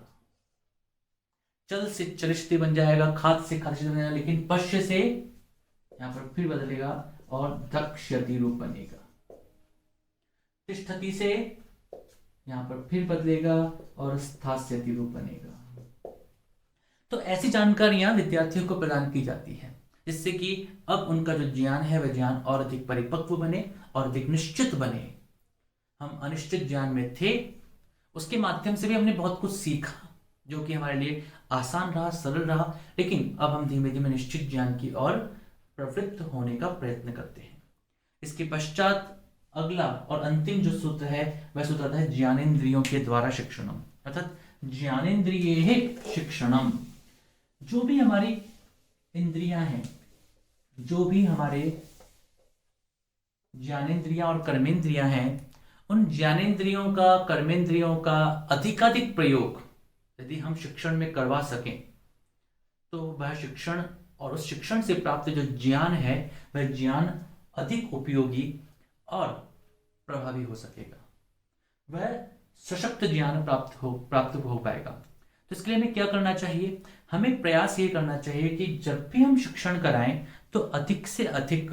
चल से चलिष्यति बन जाएगा, खाद से खादष्यति बन जाएगा, लेकिन पश्य से यहाँ पर फिर बदलेगा और दक्ष्यति रूप बनेगा। तिष्ठति से यहां पर फिर बदलेगा और स्थास्यति रूप बनेगा। तो ऐसी जानकारियां विद्यार्थियों को प्रदान की जाती है जिससे कि अब उनका जो ज्ञान है वह ज्ञान और अधिक परिपक्व बने और अधिक निश्चित बने। हम अनिश्चित ज्ञान में थे, उसके माध्यम से भी हमने बहुत कुछ सीखा जो कि हमारे लिए आसान रहा, सरल रहा, लेकिन अब हम धीमे धीमे निश्चित ज्ञान की ओर प्रवृत्त होने का प्रयत्न करते हैं। इसके पश्चात अगला और अंतिम जो सूत्र है वह सूत्र आता है ज्ञानेन्द्रियों के द्वारा शिक्षणम, अर्थात ज्ञानेन्द्रिये शिक्षणम। जो भी हमारी इंद्रियां हैं, जो भी हमारे ज्ञानेन्द्रियां और कर्मेंद्रियां हैं, उन ज्ञानेन्द्रियों का, कर्मेंद्रियों का अधिकाधिक प्रयोग यदि हम शिक्षण में करवा सकें तो वह शिक्षण और उस शिक्षण से प्राप्त जो ज्ञान है वह ज्ञान अधिक उपयोगी और प्रभावी हो सकेगा, वह सशक्त ज्ञान प्राप्त हो पाएगा। तो इसके लिए हमें क्या करना चाहिए? हमें प्रयास ये करना चाहिए कि जब भी हम शिक्षण कराएं तो अधिक से अधिक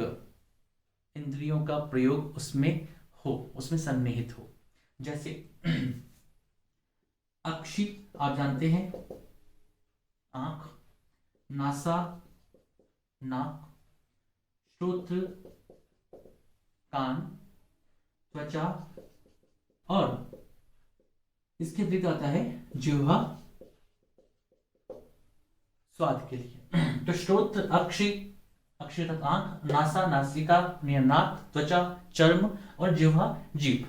इंद्रियों का प्रयोग उसमें हो, उसमें सन्निहित हो। जैसे अक्षि आप जानते हैं, आंख, नासा, नाक, श्रोत्र, कान, त्वचा, और इसके अतिरिक्त आता है जिह्वा स्वाद के लिए। तो श्रोत्र, अक्षि अर्थात आंख, नासा नासिका, नाक, त्वचा चर्म, और जिह्वा जीभ।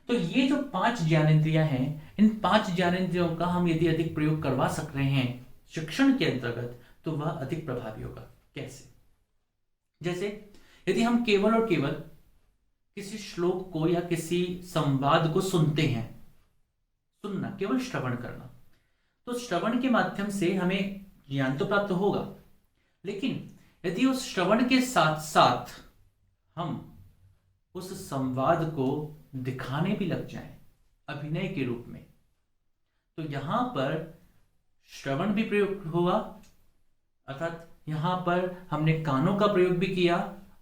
तो ये जो 5 ज्ञानेंद्रियां हैं, इन 5 ज्ञानेंद्रियों का हम यदि अधिक प्रयोग करवा सक रहे हैं शिक्षण के अंतर्गत तो वह अधिक प्रभावी होगा। कैसे? जैसे यदि हम केवल और केवल किसी श्लोक को या किसी संवाद को सुनते हैं, सुनना केवल श्रवण करना, तो श्रवण के माध्यम से हमें ज्ञान तो प्राप्त होगा, लेकिन यदि उस श्रवण के साथ साथ हम उस संवाद को दिखाने भी लग जाएं अभिनय के रूप में, तो यहां पर श्रवण भी प्रयोग हुआ, अर्थात यहां पर हमने कानों का प्रयोग भी किया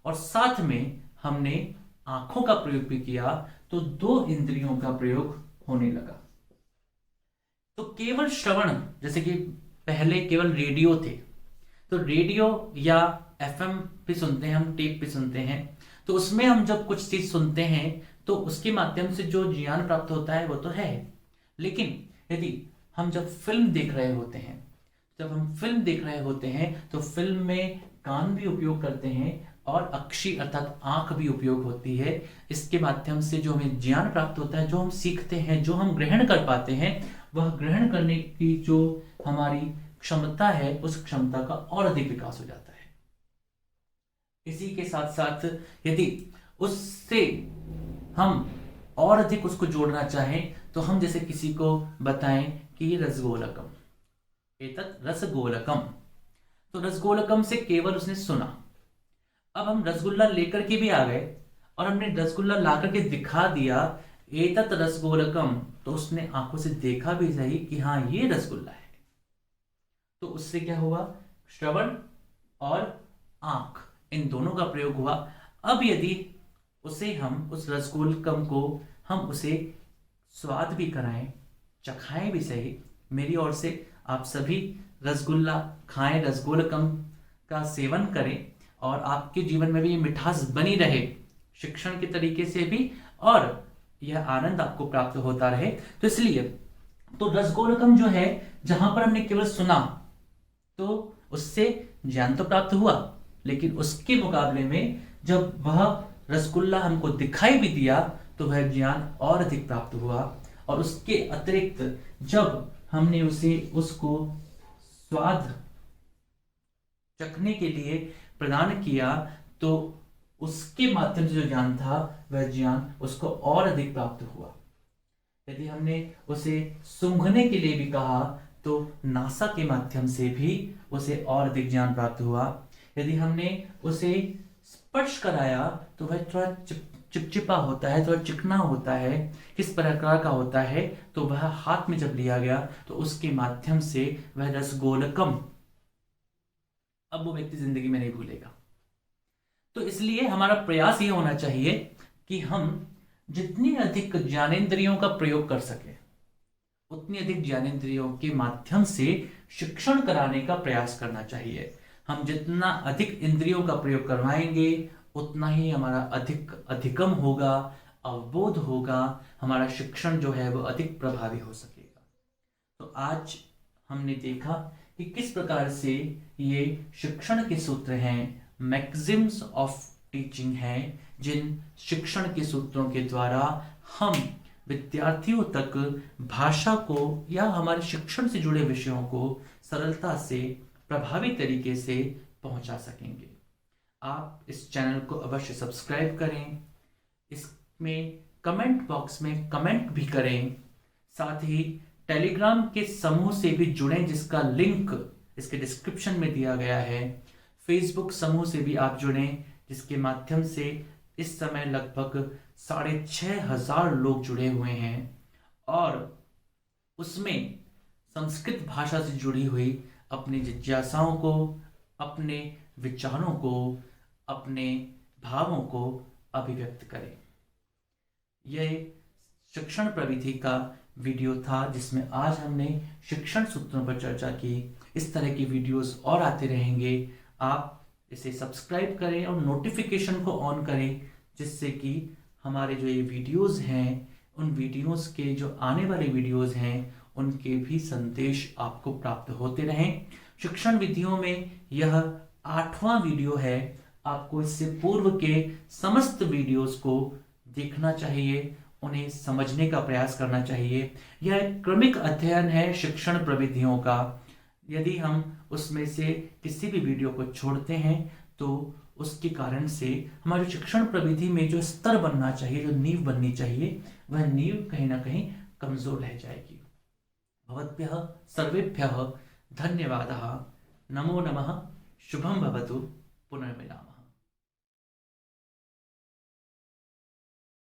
और साथ में हमने आंखों का प्रयोग भी किया, तो दो इंद्रियों का प्रयोग होने लगा। तो केवल श्रवण, जैसे कि पहले केवल रेडियो थे, तो रेडियो या एफएम भी सुनते हैं हम, टेप भी सुनते हैं, तो उसमें हम जब कुछ चीज सुनते हैं तो उसके माध्यम से जो ज्ञान प्राप्त होता है वो तो है। लेकिन यदि हम जब फिल्म देख रहे होते हैं, तो फिल्म में कान भी उपयोग करते हैं और अक्षी अर्थात आंख भी उपयोग होती है। इसके माध्यम से जो हमें ज्ञान प्राप्त होता है, जो हम सीखते हैं, जो हम ग्रहण कर पाते हैं, वह ग्रहण करने की जो हमारी क्षमता है, उस क्षमता का और अधिक विकास हो जाता है। इसी के साथ साथ यदि उससे हम और अधिक उसको जोड़ना चाहें, तो हम जैसे किसी को बताएं कि ये रसगोलकम, एतत् रसगोलकम, तो रसगोलकम से केवल उसने सुना। अब हम रसगुल्ला लेकर के भी आ गए और हमने रसगुल्ला ला करके दिखा दिया, एतत् रसगोलकम, तो उसने आंखों से देखा भी सही कि हाँ ये रसगुल्ला है। तो उससे क्या हुआ, श्रवण और आंख इन दोनों का प्रयोग हुआ। अब यदि उसे हम उस रसगोलकम को हम उसे स्वाद भी कराएं, चखाएं भी सही, मेरी ओर से आप सभी रसगुल्ला खाएं, रसगोलकम का सेवन करें और आपके जीवन में भी ये मिठास बनी रहे, शिक्षण के तरीके से भी, और यह आनंद आपको प्राप्त होता रहे। तो इसलिए तो रसगोलकम जो है, जहां पर हमने केवल सुना तो उससे ज्ञान तो प्राप्त हुआ, लेकिन उसके मुकाबले में जब वह रसगुल्ला हमको दिखाई भी दिया तो वह ज्ञान और अधिक प्राप्त हुआ। और उसके अतिरिक्त जब हमने उसको स्वाद चखने के लिए प्रदान किया, तो उसके माध्यम से जो ज्ञान था, वह ज्ञान उसको और अधिक प्राप्त हुआ। यदि हमने उसे सूंघने के लिए भी कहा, तो नासा के माध्यम से भी उसे और अधिक ज्ञान प्राप्त हुआ। यदि हमने उसे स्पर्श कराया, तो वह थोड़ा चिपचिपा होता है, थोड़ा चिकना होता है, किस प्रकार का होता है, तो वह हाथ में जब लिया गया तो उसके माध्यम से वह रसगोलकम अब वो व्यक्ति जिंदगी में नहीं भूलेगा। तो इसलिए हमारा प्रयास ये होना चाहिए कि हम जितनी अधिक ज्ञानेंद्रियों का प्रयोग कर सके, उतनी अधिक ज्ञानेंद्रियों के माध्यम से शिक्षण कराने का प्रयास करना चाहिए। हम जितना अधिक इंद्रियों का प्रयोग करवाएंगे, उतना ही हमारा अधिकम होगा, अवबोध होगा, हमारा शिक्षण जो है वो अधिक प्रभावी हो सकेगा। तो आज हमने देखा कि किस प्रकार से ये शिक्षण के सूत्र हैं, मैक्सिम्स ऑफ टीचिंग हैं, जिन शिक्षण के सूत्रों के द्वारा हम विद्यार्थियों तक भाषा को या हमारे शिक्षण से जुड़े विषयों को सरलता से, प्रभावी तरीके से पहुंचा सकेंगे। आप इस चैनल को अवश्य सब्सक्राइब करें, इसमें कमेंट बॉक्स में कमेंट भी करें, साथ ही टेलीग्राम के समूह से भी जुड़ें, जिसका लिंक इसके डिस्क्रिप्शन में दिया गया है। फेसबुक समूह से भी आप जुड़ें, जिसके माध्यम से इस समय लगभग 6,500 लोग जुड़े हुए हैं और उसमें संस्कृत भाषा से जुड़ी हुई अपनी जिज्ञासाओं को, अपने विचारों को, अपने भावों को अभिव्यक्त करें। यह शिक्षण प्रविधि का वीडियो था, जिसमें आज हमने शिक्षण सूत्रों पर चर्चा की। इस तरह की वीडियोस और आते रहेंगे। आप इसे सब्सक्राइब करें और नोटिफिकेशन को ऑन करें, जिससे कि हमारे जो ये वीडियोस हैं, उन वीडियोस के जो आने वाले वीडियोस हैं, उनके भी संदेश आपको प्राप्त होते रहें। शिक्षण विधियों में यह 8वां वीडियो है। आपको इससे पूर्व के समस्त वीडियोस को देखना चाहिए, उन्हें समझने का प्रयास करना चाहिए। यह एक क्रमिक अध्ययन है शिक्षण प्रविधियों का। यदि हम उसमें से किसी भी वीडियो को छोड़ते हैं, तो उसके कारण से हमारे शिक्षण प्रविधि में जो स्तर बनना चाहिए, जो नींव बननी चाहिए, वह नींव कहीं ना कहीं कमजोर रह जाएगी। भवद्भ्यः सर्वेभ्यः धन्यवादः। नमो नमः, शुभम भवतु, पुनर्मिलामः।